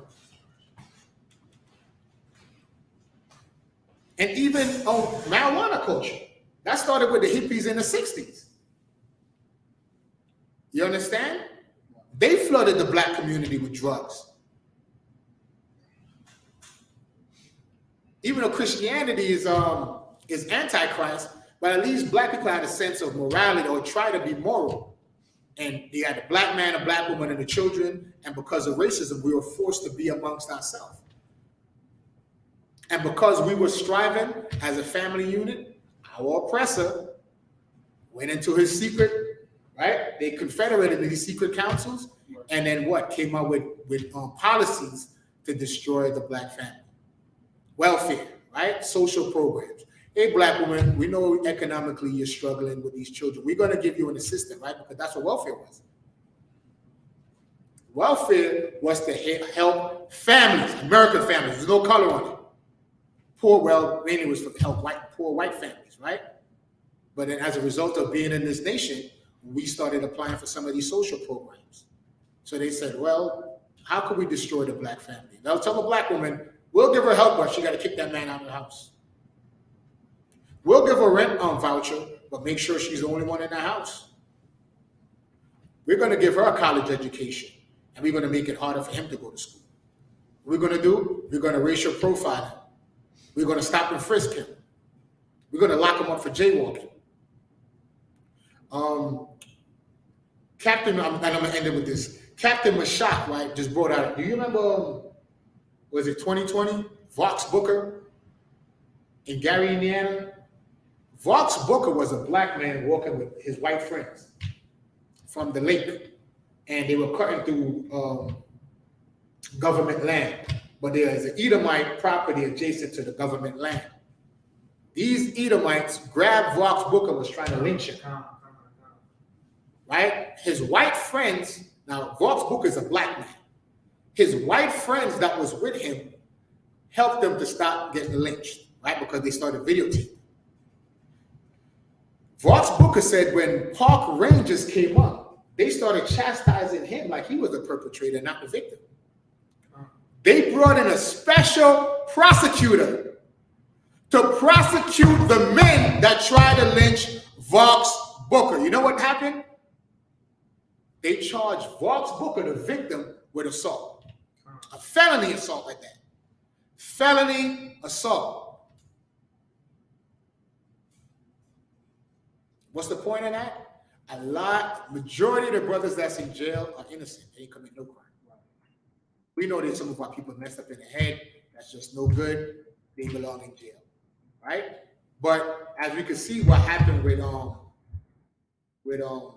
And even marijuana culture. That started with the hippies in the 60s. You understand? They flooded the black community with drugs. Even though Christianity is antichrist, but at least black people had a sense of morality or try to be moral. And they had a black man, a black woman, and the children. And because of racism, we were forced to be amongst ourselves. And because we were striving as a family unit, our oppressor went into his secret, right? They confederated in these secret councils, and then what? Came out with policies to destroy the black family. Welfare, right? Social programs. Hey, black woman, we know economically you're struggling with these children. We're going to give you an assistant, right? Because that's what welfare was. Welfare was to help families, American families. There's no color on it. Mainly was to help poor white families, right? But then as a result of being in this nation, we started applying for some of these social programs. So they said, well, how could we destroy the black family? They'll tell a black woman, we'll give her help, but she got to kick that man out of the house. We'll give her a rent voucher, but make sure she's the only one in the house. We're going to give her a college education, and we're going to make it harder for him to go to school. What we're going to do, we're going to racial profile him. We're going to stop and frisk him. We're going to lock him up for jaywalking. Captain, and I'm going to end it with this. Captain I.S.U.P.K, right, just brought out, do you remember, was it 2020? Vox Booker in Gary, Indiana? Vox Booker was a black man walking with his white friends from the lake, and they were cutting through government land, but there is an Edomite property adjacent to the government land. These Edomites grabbed Vox Booker, was trying to lynch him. Right? His white friends, now Vox Booker is a black man. His white friends that was with him helped them to stop getting lynched, right? Because they started videotaping. Vox Booker said when park rangers came up, they started chastising him like he was the perpetrator, not the victim. They brought in a special prosecutor to prosecute the men that tried to lynch Vox Booker. You know what happened? They charged Vox Booker, the victim, with assault. A felony assault like that. Felony assault. What's the point of that? Majority of the brothers that's in jail are innocent. They ain't commit no crime. We know that some of our people messed up in the head. That's just no good. They belong in jail, right? But as we can see, what happened with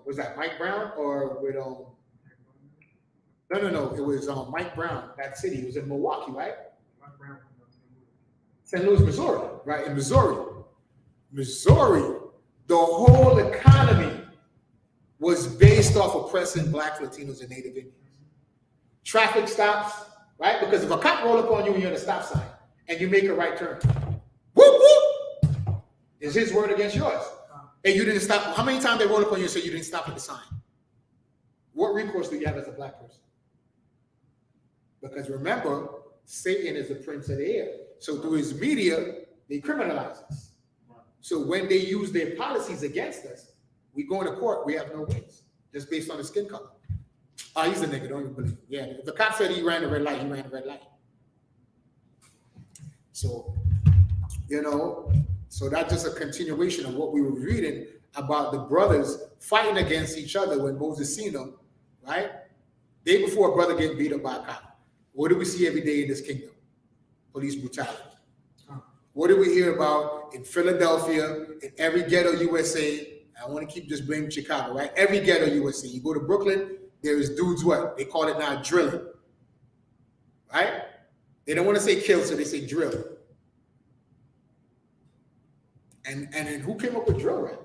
was that Mike Brown or with no, it was Mike Brown, that city. It was in Milwaukee, right? St. Louis, Missouri, right? In Missouri, the whole economy was based off oppressing blacks, Latinos, and Native Indians. Traffic stops, right? Because if a cop roll up on you when you're in a stop sign and you make a right turn, whoop, whoop, is his word against yours. And you didn't stop. How many times they roll up on you and say you didn't stop at the sign? What recourse do you have as a black person? Because remember, Satan is the prince of the air. So through his media, they criminalize us. So when they use their policies against us, we go into court, we have no wins, just based on the skin color. Oh, he's a nigga, don't even believe it. Yeah, if the cop said he ran the red light, he ran the red light. So, so that's just a continuation of what we were reading about the brothers fighting against each other when Moses seen them, right? Day before a brother getting beat up by a cop. What do we see every day in this kingdom? Police brutality. What do we hear about in Philadelphia, in every ghetto USA? I want to keep just blaming Chicago, right? Every ghetto USA. You go to Brooklyn, there is dudes what? They call it now drilling, right? They don't want to say kill, so they say drill. And then who came up with drill rap?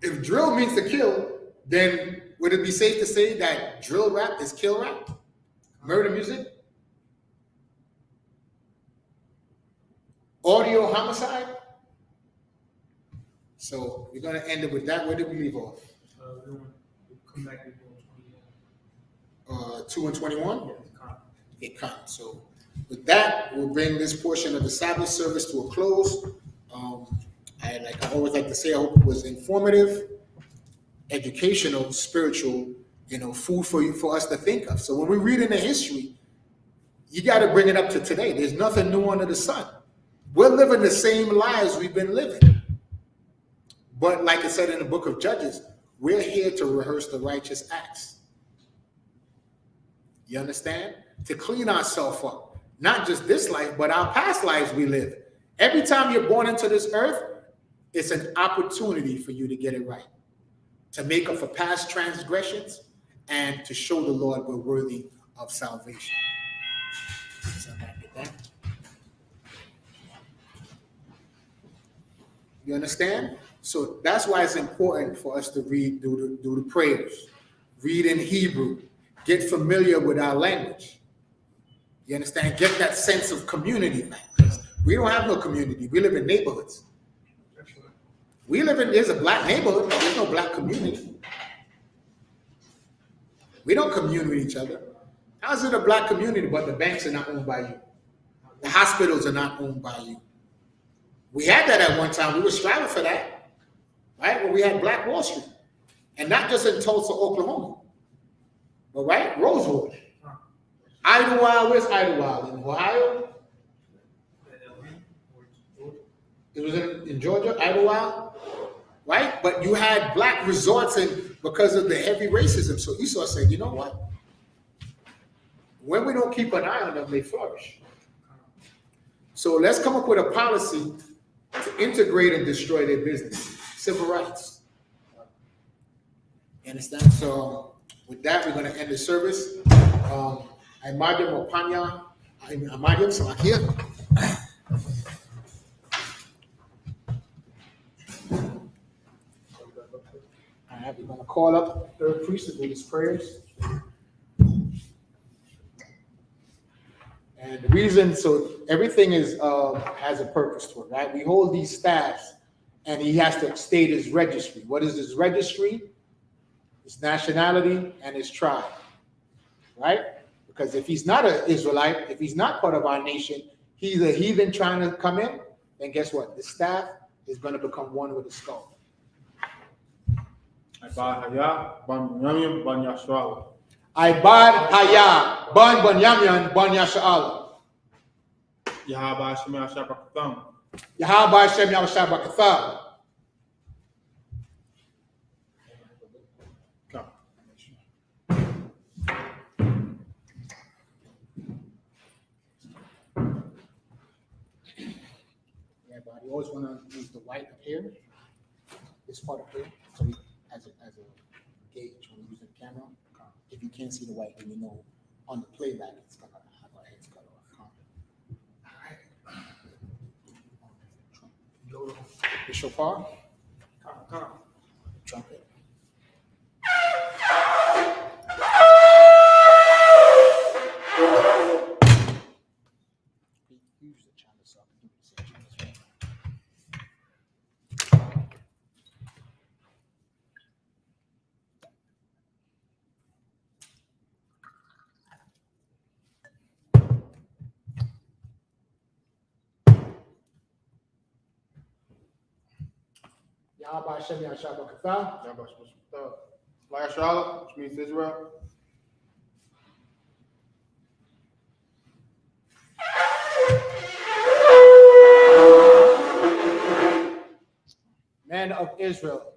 If drill means to kill, then would it be safe to say that drill rap is kill rap? Murder music? Audio homicide? So we're going to end it with that. Where did we leave off? Come back to 2 and 21? Yeah, it comes. So with that, we'll bring this portion of the Sabbath service to a close. I always like to say, I hope it was informative, educational, spiritual, food for us to think of. So when we read in the history, you got to bring it up to today. There's nothing new under the sun. We're living the same lives we've been living. But like it said in the book of Judges, we're here to rehearse the righteous acts. You understand? To clean ourselves up. Not just this life, but our past lives we live. Every time you're born into this earth, it's an opportunity for you to get it right. To make up for past transgressions and to show the Lord we're worthy of salvation. So I get that. You understand? So that's why it's important for us to read, do the prayers, read in Hebrew, get familiar with our language. You understand? Get that sense of community back. We don't have no community. We live in neighborhoods. There's a black neighborhood, but there's no black community. We don't commune with each other. How is it a black community, but the banks are not owned by you? The hospitals are not owned by you. We had that at one time. We were striving for that, right? When we had Black Wall Street. And not just in Tulsa, Oklahoma, but right, Rosewood. Idlewild, where's Idlewild? In Ohio? It was in Georgia, Idlewild, right? But you had black resorts and because of the heavy racism. So Esau said, you know what? When we don't keep an eye on them, they flourish. So let's come up with a policy to integrate and destroy their business. Civil rights. You understand? So with that, we're going to end the service. Imadium Opanya, Imadium Salakia. All right, we're going to call up the third priest to do his prayers. And the reason, so everything is has a purpose to it, right? We hold these staffs, and he has to state his registry. What is his registry? His nationality and his tribe, right? Because if he's not an Israelite, if he's not part of our nation, he's a heathen trying to come in, then guess what? The staff is going to become one with the skull. Ibad Haya Ban Banyamyan Ban Yasha'al. Yahaba Hashem Yahshua Yahaba Hashem Yahshua. Yeah, but you always want to use the white up here, this part up here, so we, as a gauge when you use the camera. If you can't see the white, then you know on the playback it's gonna have our heads cut off. All right. The shofar. Trumpet. Use the channel so I can do the same thing. Yahaba Hashem Yahshua B'Katha. Like Charlotte, which means Israel. Men of Israel,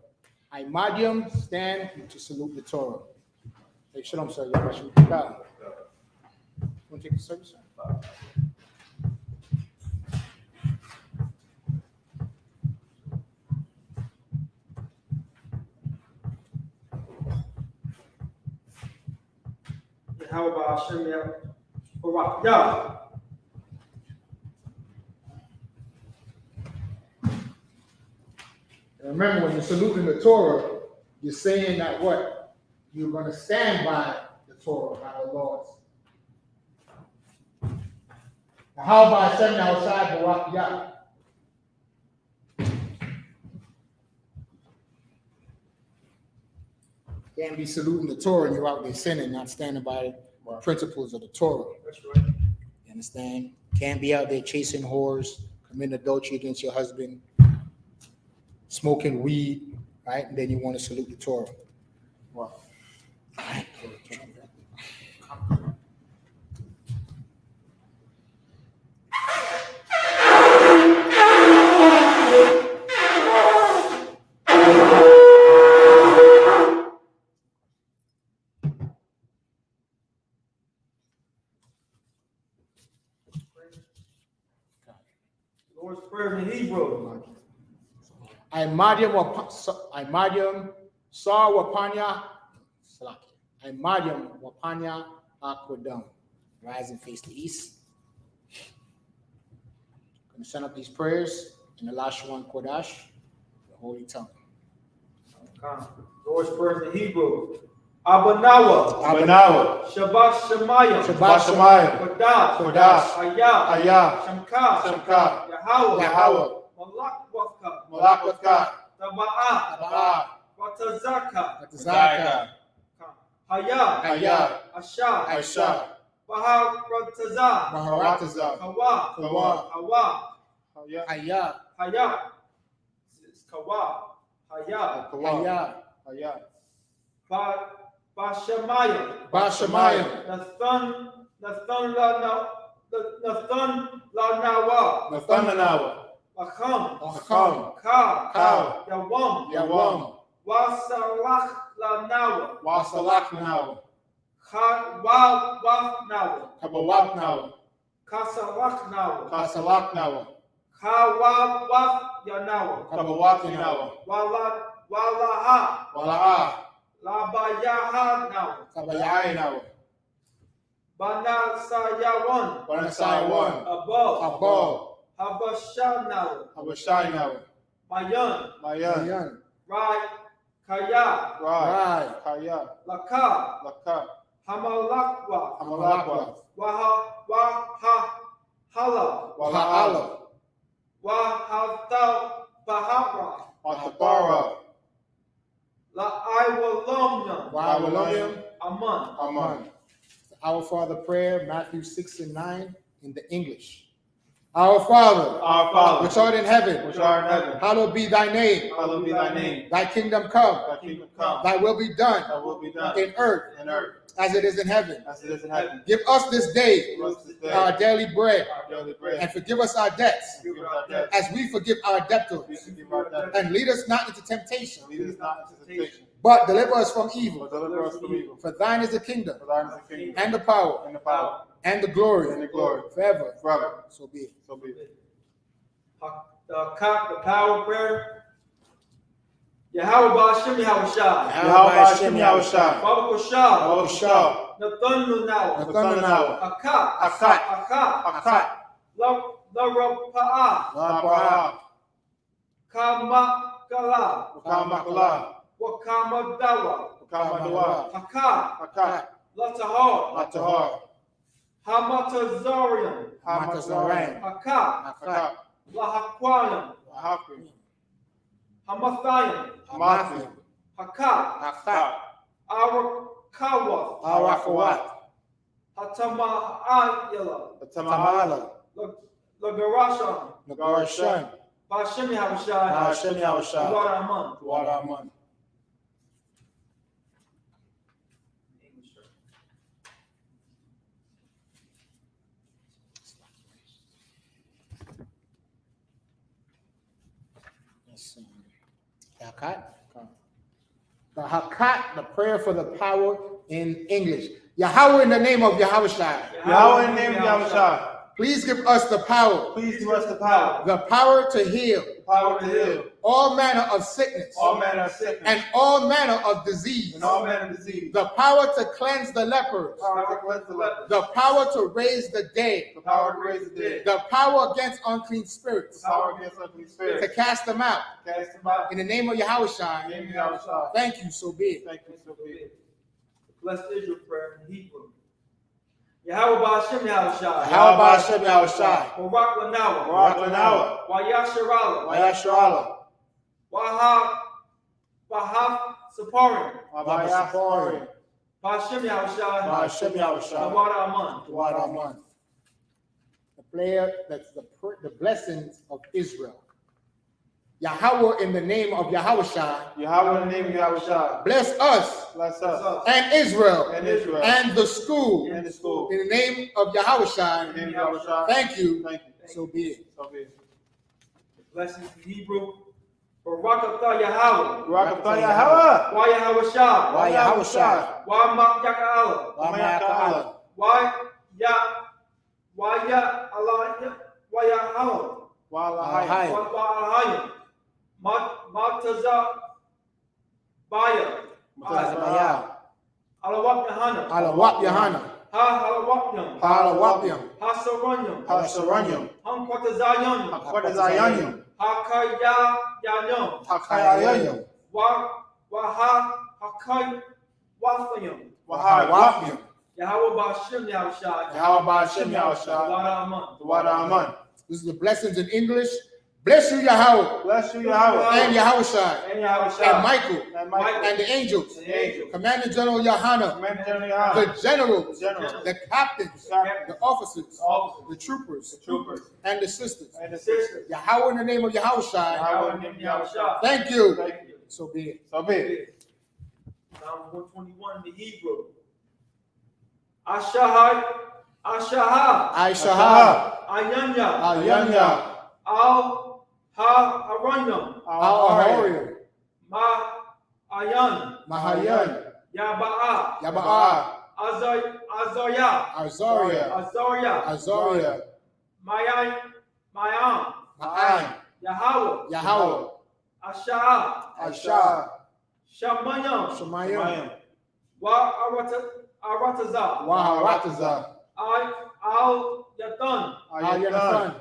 Imadium, stand to salute the Torah. Hey, shalom, sir. Yahaba Hashem B'Katha. Want to take the service, sir? How about Hashem Yah? And remember, when you're saluting the Torah, you're saying that what? You're going to stand by the Torah, by the laws. Now, how about Hashem outside Barak Yah? Can't be saluting the Torah and you're out there sinning, not standing by the principles of the Torah. That's right. You understand? Can't be out there chasing whores, committing adultery against your husband, smoking weed, right? And then you want to salute the Torah. Wow. Lord's Prayer in Hebrew. Imadium Sar Wapanya Salaki. Imadium Wapanya Aquadum. Rise and face the east. Going to send up these prayers in the Lashuan Kodash, the holy tongue. Lord's Prayer in Hebrew. Abanawa. Shabbat Shemayim. Kodash. Hayah. Shamka. Yahweh. Malak Taba'ah. Watazaka. Hayah. Asha. Baharataza. Kawa. Hayah. It's Kawa. Hayah. Bashemayim, Bashemayim, Nathan Lanawa, Nathanawa, Acham, Acham, Ka, Ka, Yawam, Yawam, Wasalach Lanawa, Wasalaknawa, Wafnawa, Kabawaknawa, Kasalachnawa, Kasalaknawa, Kawawaf Yanawa, Kabawakinawa, Walaha, Wala'a, Labayahanawa, Kabayainawa, Banasayawan, Banasayawan, above, Abal, Habashanawa, Habashainawa, Mayan, Mayan, Mayan, Rai, Kaya, Rai, Rai, Kaya, Laka, Laka, Hamalakwa, Hamalakwa, Wahala, Waha'ala, Wahatau Bahara, Matapara, La Iwalomna, Wa'alalim, Aman. Aman. Our Father prayer, Matthew 6 and 9 in the English. Our Father, Our Father, which art in heaven, which art in heaven, hallowed be thy name. hallowed be thy name. Thy kingdom come, Thy kingdom come, thy will be done thy will be done in earth in earth as it is in heaven. as it is in heaven. Give us this day Give us this day our daily bread, our daily bread, and forgive us our debts and forgive us our debts, as we forgive our as debtors. we forgive our debtors. And lead us not into temptation, Lead us not into temptation, but deliver us from evil. but deliver us from evil. For thine is the kingdom, For thine is the kingdom, and the power, and the power, and the glory, and the glory, forever. forever. So be it. So be it. The power prayer. Yahweh Ba'ashem Yahushua. Yahweh Hashem Yahushua, Baba Kushah. Baruch Shah, Nathan Lunawa. Nathanawa, Akak. Akak, Akak. Akak, Larapa'a. Lapa'a, Kamakala. Wakamakala, Wakamadawa. Wakamaduwa, Akak. Akak, Latahar. Latahar, Hamatazarian. Matazaraim, Akak. Akak, Lahaquayam. Lahakri, Hamathayim. Hamathi, Hakak. Akak, Arakawa. Arakawat, Hatama'ayala. Tamala, Lagarasham. Nagarashan, Ba'ashem Yahushua. Hashem Yahushua, Waraman. Waraman. Hakat. The Hakat, the prayer for the power in English. Yahweh, in the name of Yahushua, Yahweh in the name of Yahushua, please give us the power, please give us the power to heal power to heal all manner of sickness all manner of sickness and all manner of disease, and all manner of disease, the power to cleanse the lepers, power to cleanse the leper, the power to raise the dead, the power to raise the dead, the power against unclean spirits, the power against unclean to spirits, cast them out. cast them out. In the name of Yahushua, In the name of Yahushua, thank you, so be it. thank you, so be it. Blessed Israel prayer in Hebrew. Yahweh Ba'ashem Yahushua. Yahweh Ba'ashem Yahushua, Barak Lanawa. Barak Lanawa, Wayasharala. Wayashrala, Wahaf Saparim. Abayasapori, Ba'ashem Yahushua. Ba'ashem Yahushua, Tawara Aman. Waraman. The prayer, that's the blessings of Israel. Yahweh, in the name of Yahushua, Yahweh in the name of Yahushua, bless us bless us and Israel and Israel and the school. and the school. In the name of In the Yahushua, name of Yahushua, thank you, thank you, so be it. so be it. Blessings in Hebrew. Barak Atah Yahweh. Barak Atah Yahweh, Why Yahushua. Why Yahushua, Why Mak Yaka'ala. why Ma'aka'ala, Why Ya Allah. Why Yahala. Walahaya, Why Alahayim. Matazah Baya. Mutazabaya, Alawak Yahanna. Alawap Yahanna, Halawakyam. Halawapyam, Hasaranyam. Halasaranyam, Hamkwatazayanyam. Akwatazayanyam, Hakayayanyam. Hakayayanyam, Hakay Wathayam. Wahawapyam, Yahweh Ba'ashem Yahushua. Yahweh Ba'ashem Yahushua, Wara Aman. Wada Aman. This is the blessings in English. Bless you, Yahweh, Bless you, Yahweh, and Yahushua, And and Yahushua. Michael, and Michael, and the angels, And the angels. Commander General Yohanan, Commander General Yahweh, the generals, the general, the captains, the officers, the troopers, the troopers, and the sisters. and the Sisters. Yahweh, in the name of Yahushua, Yahweh in the name of Yahushua, thank you. thank you, So be it. so be it. Psalms 121 in the Hebrew. I-S-U-P-K, I.S.U.P.K, I-N-YA, I.S.U.P.K, Al-Ha-Aranyam, Al-Ahorium, Ma-Ayan, Mahayan, Yaba'a, Yaba'a, Azariah, Azaria, Azaria, Mayam, Ma'an, Yahweh, Yahweh, Asha, Asha, Shamayam, Shemayim, Wa-Arataza, Waharataza, Al-Yathan, Al-Yanathan,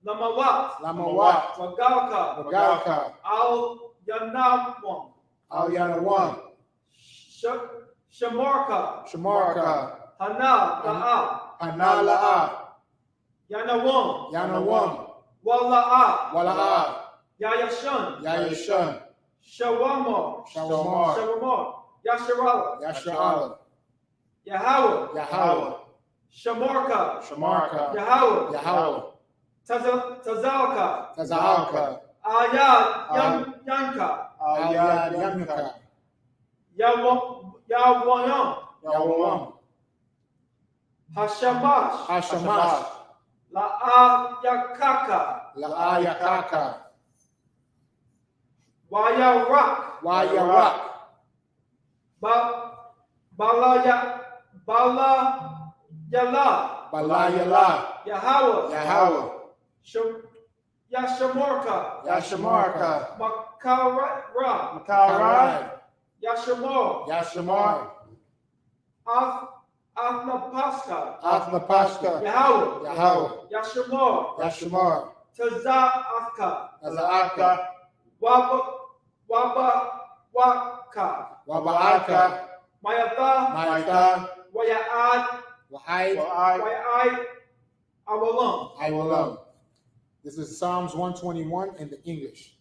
Lamawat, Lamawat, Wagalka, Wagalka, Al-Yanawam, Al-Yanawam, Shamarka, Shamarka, Hana, La'a, Hanala'a, Yanawam, Yanawam, Wala'a, Wala'a, Yayashan, Yayishan, Shawamar, Shawamar, Yasharala, Yashra'ala, Yahweh, Yahweh, Shamarka, Shamarka, Yahweh, Yahweh, Tazalka, Taza'alka, Ayad Yanka, Ayad Yamika, Yawayam, Yawam, Hashamash, Hashamash, La'ayakaka, La'ayakaka, Wayarak, Wayarak, Balayala, Balayala, Yahweh, Yahweh, Yashamarka, Yashamarka, Makara, Makarai, Yashamar, Yashamar, Athnapaska, Athnapashka, Yahweh, Yahweh, Yashamar, Yashamar, Taza'aka, Aza'aka, Wabaka, Waba'aka, Mayatha, Ma'atha, Waya'ad, Wahai, Waya'ai, Awalam. I will love. This is Psalms 121 in the English.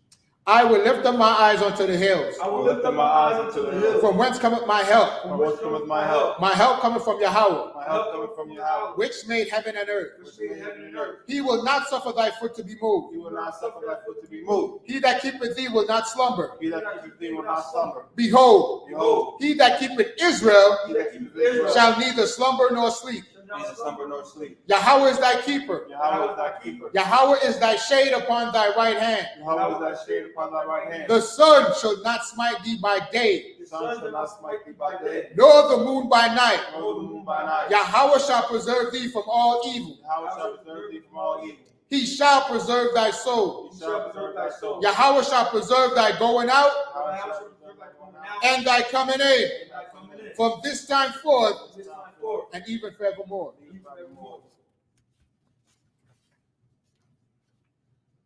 I will lift up my eyes unto the hills. I will lift up my eyes unto the hills. From whence cometh my help? From whence cometh my help? My help cometh from Yahweh, My help cometh from Yahweh, which made heaven and earth. Which made heaven and earth. He will not suffer thy foot to be moved. He will not suffer thy foot to be moved. He that keepeth thee will not slumber. He that keepeth thee will not slumber. Behold, Behold, he that keepeth Israel he that keepeth Israel shall neither slumber nor sleep. neither slumber nor sleep. Yahweh is thy keeper. Yahweh is thy keeper. Yahweh is thy shade upon thy right hand. Yahweh is thy shade upon thy right hand. The sun shall not smite thee by day, The sun shall not smite thee by day, nor the moon by night. nor the moon by night. Yahweh shall preserve thee from all evil. Yahweh shall preserve thee from all evil. He shall preserve thy soul. He shall preserve thy soul. Yahweh shall preserve thy going out Yahweh shall preserve thy going out and thy coming in and thy coming in. from this time forth This time forth, and even forevermore. even forevermore.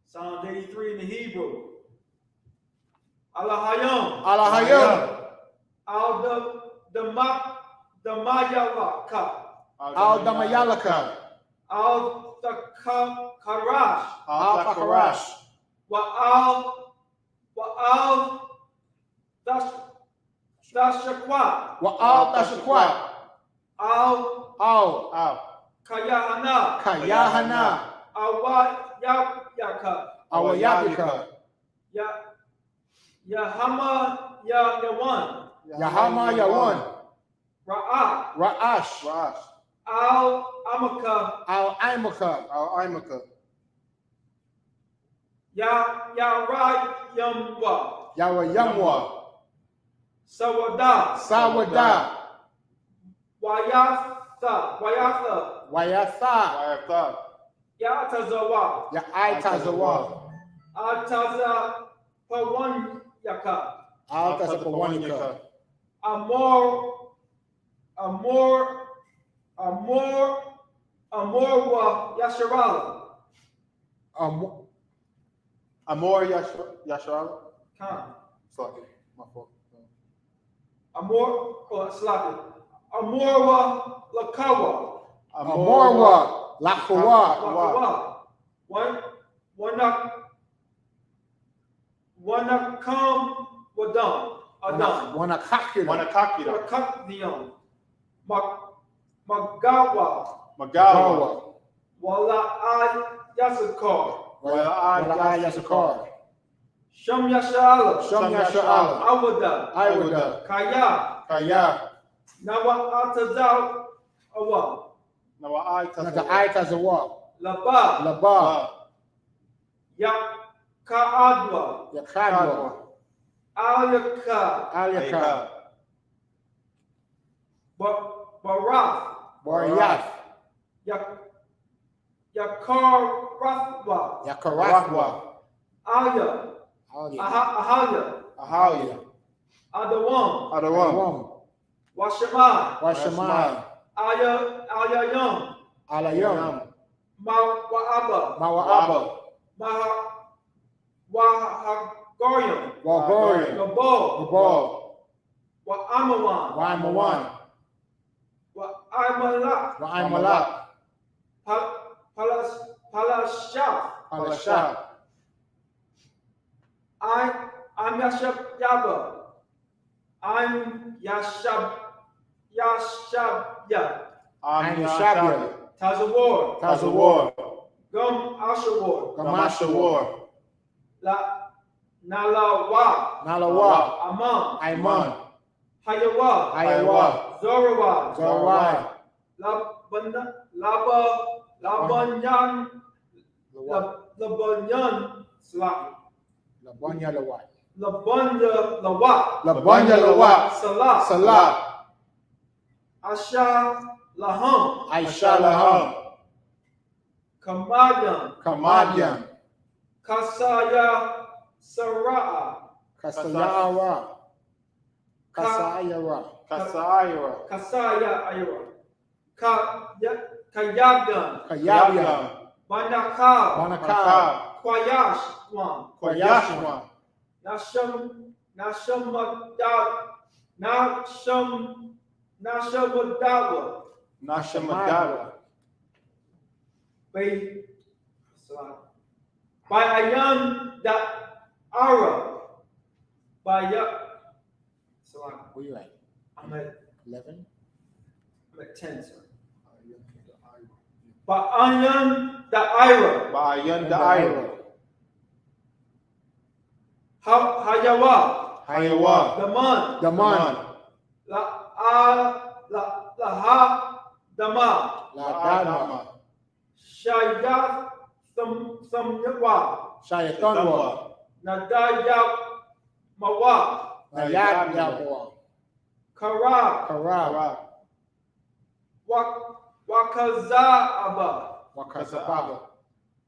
Psalm 83 in the Hebrew. Alahayam, Alahayim, Damayalaka, Al-Damayalaka, Al-Takarash, Al-Fakarash, Dashaqwa, Wa'al-Tashakwat, Al-Kayahana, Al-Kayahana, Awayaka, Awayabika, Yahama Yawan, Yahama Yawan, Ra'ah, Ra'ash, Rash, Al-Amaka, Al-Imaka, Al-Imaka, Yarayamwa, Yawayamwa, Sawada, Sawada, Wayatha, Wayatha, Wayatha, Yatazawa, Ya'itazawa, Ataza Pawanyaka, Al-Tasapawanika, Amorwa Yasharala, Amor Yashar. Khan. Fuck it, my fault. Amorwa Lakawa, Amorwa, Lakawa, Wanakam Wadam, Adam, Wanakakina, Wanakakida, Wakakniam, Magawa, Magawa, Wala Yasakar, Wa'al-Yasakar, Sham Yashala, Sham Yasha'ala, Awada, Iwada, Kaya, Kaya. Nawa'atazal awa. Nawa'ai Naga'ai Tazawa. Laba. Laba. Yaka'adwa. Yakadwa. Alyaka. Alyaka. Barath. Boriath. Yakarathwa. Yakarathwa. Alya. Alya. Ahalya. Ahalia. Adawam. Adawam. Washamai. Washamai. Alyayam. Alayam. Mawa'aba. Mawa'aba. Wahagoyam. Wagorian. Gabal. Gabal. Wa'amawan. Waimawan. Wa'aimalak. Waimalak. Palashaf. Palashah. I'm Yashabya. I'm Yashabya. I'm Yashabya. Tazawar. Tazawar. Gum Ashawar. Gamashawar. Nalawa. Nalawa. Amon. Aiman. Hayawa. Ayawa. Zorawa. Zorawai. Labanyan. Labanyan. Salah. Labanya Lawai. Labanya Lawa. Labanya Lawai. Salah. Salah. Asha Laham. Aisha Laham. Kamadyan. Kamadyan. Kasaya Sara'a. Kasayara. Kasayara. Kasayara. Kasaya Ayra. Kayagan. Kayabyan. Manakal. Manakal. Kwayashwan. Kwayashwan. Nashamadawa. Nashamadawa. By Ayam that Ara. By Where you at? I'm at 11? 10, sir. By Ayam that Ira. Bayan Daira. Hayawa. Hayawa. Daman. Daman. Laha Dama. Ladama. Shayath Samyawa. Shayatanwa. Nadayab Mawa. Nayad Yabwa. Kara. Karab. Wakazaaba. Wakazababa.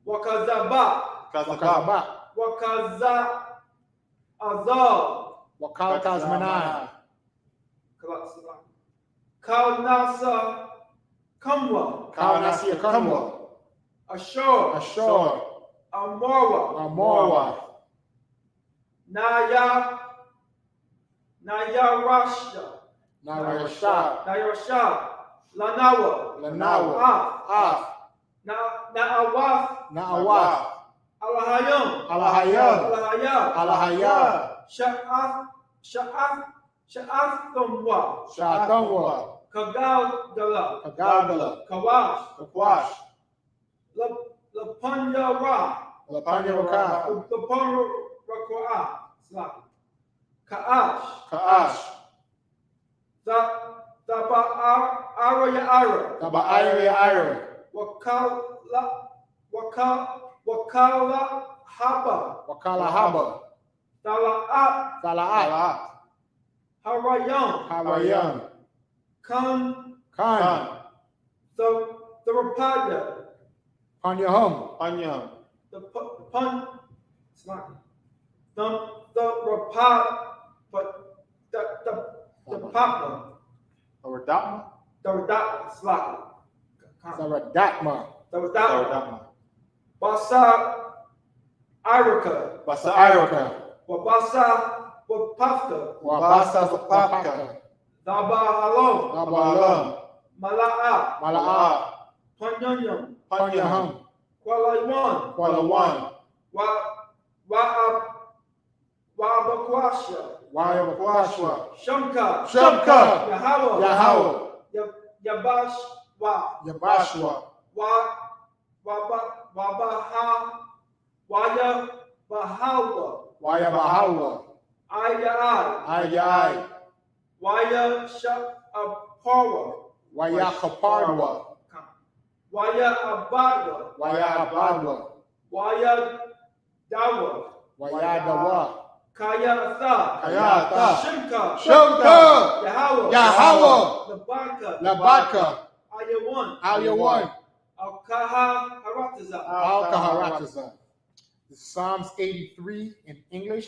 Wakazaba. Kazakaba. Wakaza Azal. Wakaltazmanai. Kalnasa Kamwa. Kaunasiya Kanwa. Ashur. Ashur. Amorwa. Amorwa. Nayarasha. Narayashah. Lanawa. Lanawa. Af. Na'awath. Na'awaf. Alahayam. Alahayam. Alahayah. Sha'ath Kamwa. Shatanwa. Kagal Kagagala. Kawash. Kakwash. Lapanya Ra. Lapanya Raka. Lapanya Rakwa. Ka'ash. Kaash. Taba Ara. Taba Ira. Wakala Haba. Wakala Haba. Tala'at. Talaat. Harayam. Hawayam. Kan. Khan. The Rapada. Panyahum. Anyam. The Pun. It's not. The Rapad. But the Papa. Or Dama. The Slaka. Saradatma. That was Or that one. Dama. Basa Iraka. Basa Iraka. Wabasa Wapafka. Wabasa Zapaka. Daba Halom. Nabalam. Mala'a. Mala'a. Panyanyam. Panyahum. Kualaiwan. Kualawan. Wa'abakwasha. Wayabakwashwa. Shamka. Shamka. Yahawa. Yahawa. Yabash. Yabashwa. Bahawa. Wayabahawa. Ayai. Ayai. Y-A-S-H-A-P-A-R-W-A. Waya Kaparwa. Y-A-Abadwa. Waya Abadwa. Y-A-Dawa. Waya Dawa. Kayatha. Kayatha. Shimka. Shemka. Yahweh. Yahweh. Labaka. Labaka. Ayawan. Alyawan. Al-Kaha Harataza. Al-Kaharataza. Psalms 83 in English.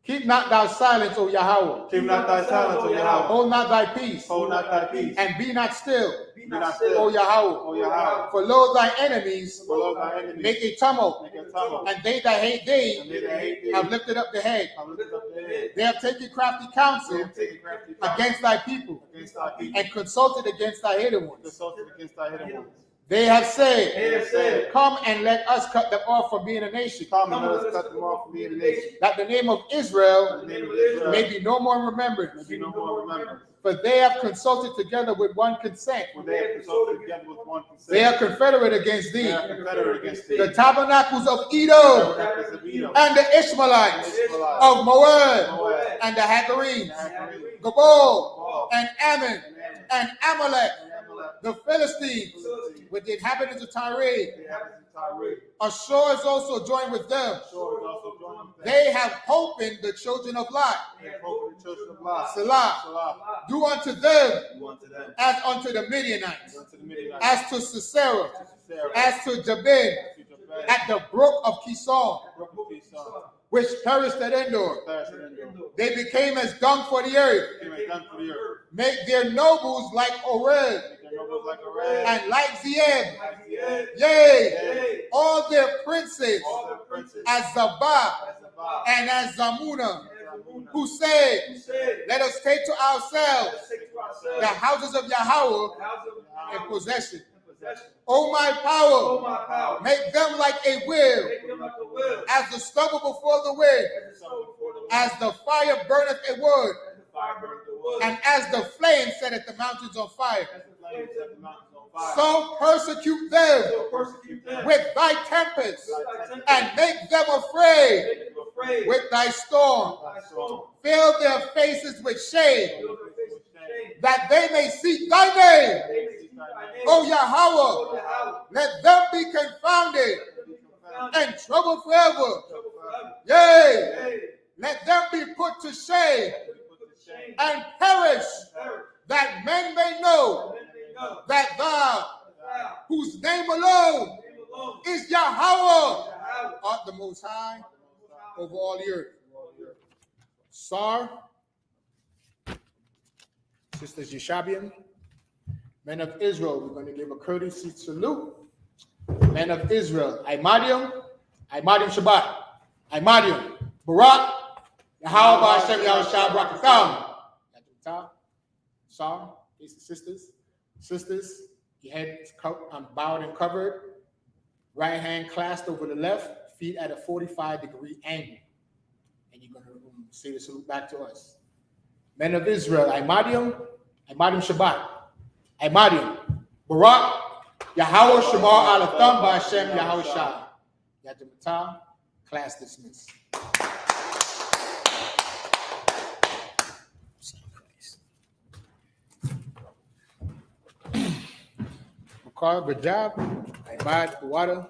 Keep not thou silence, O Yahweh. Keep not thy silence, O Yahweh. Hold not thy peace. Hold not thy peace. And be not still, Be not O still. Yahweh. O Yahweh. For lo, thy enemies Follow thy enemies. make a tumult, Make a tumult. and they that hate And thee they that hate thee have lifted up the head. have lifted up their head. They have taken crafty They counsel have taken crafty counsel against thy people, against thy people. and consulted against thy hidden ones. Consulted against thy hidden ones. They have said, They have said, come and let us cut them off from being a nation, Come and let us cut them off from being a nation. that the name of Israel The name of Israel may be no more remembered. may be no more remembered. For they have consulted together with one consent. For they have consulted together with one consent. They are confederate against They thee. are confederate against thee. The tabernacles of Edom Tabernacles of Edom. and the Ishmaelites Ishmaelites. of Moab Moab. and the Hagarenes, Hagarenes. Gabal and Ammon And Ammon. and Amalek, And Amalek. the Philistines with the inhabitants of Tyre. The inhabitants of Tyre. Ashur is also joined with them. Ashur is also joined with them. They have opened the children of Lot. They have opened the children of Lot. Salah. Salah. Do unto them Do unto them. as unto the Midianites, Do unto the Midianites. as to Sisera, Sarah. as to Jabin, To Jabin. at the brook of Kison, Brook of Kison. which perished at Endor. Perished at Endor. They became as dung for the earth. Came as done for the earth. Make their nobles like Oreb, Make their nobles like a red. and like Zeeb. Like the egg. Yea, Yea. all their princes All the princes. as Zabah As the Baal. and as Zamuna, As the moon. who said, Who said, let us take to ourselves let's take to the ourselves houses of Yahweh the house of in Yahweh possession. in possession. O my Oh, power, my power. make them like a wheel, Make them like a will. as the stubble before the wind, As the snow before the wind. as the fire burneth a wood, As the fire burns the wood. and as the flame setteth the mountains on fire. As the flames set the mountains on fire. So persecute them So persecute them with thy tempest, with thy tempest. and make them afraid Make them afraid with thy storm. by storm. Fill their faces with shame, Fill their faces with shame. that they may seek thy name. They may seek thy name. O Yahweh, O Yahweh. let them be confounded Let them be confounded. and troubled forever. Trouble forever. Yea, Yea. let them be put to shame Let them be put to shame. and perish, Perish. that men may know And then they know that thou, thou, whose name alone name alone, is Yahweh, Yahweh, art the most high over all the earth. Sar, Sisters Yeshabian, men of Israel, we're going to give a courtesy salute. Men of Israel, Imadium Shabbat, Imadium, Barak, Yahweh Hashem Yahushua Brakatham. Sar, these are sisters. Sisters, your head is bowed and covered, right hand clasped over the left, feet at a 45-degree angle. And you're going to say the salute back to us. Men of Israel, Imadium Shabbat, Imadium, Barak, Yahweh Shemar Alatham by Hashem Yahushua. Yadimata, class dismissed. Makar, good job. I bought the water.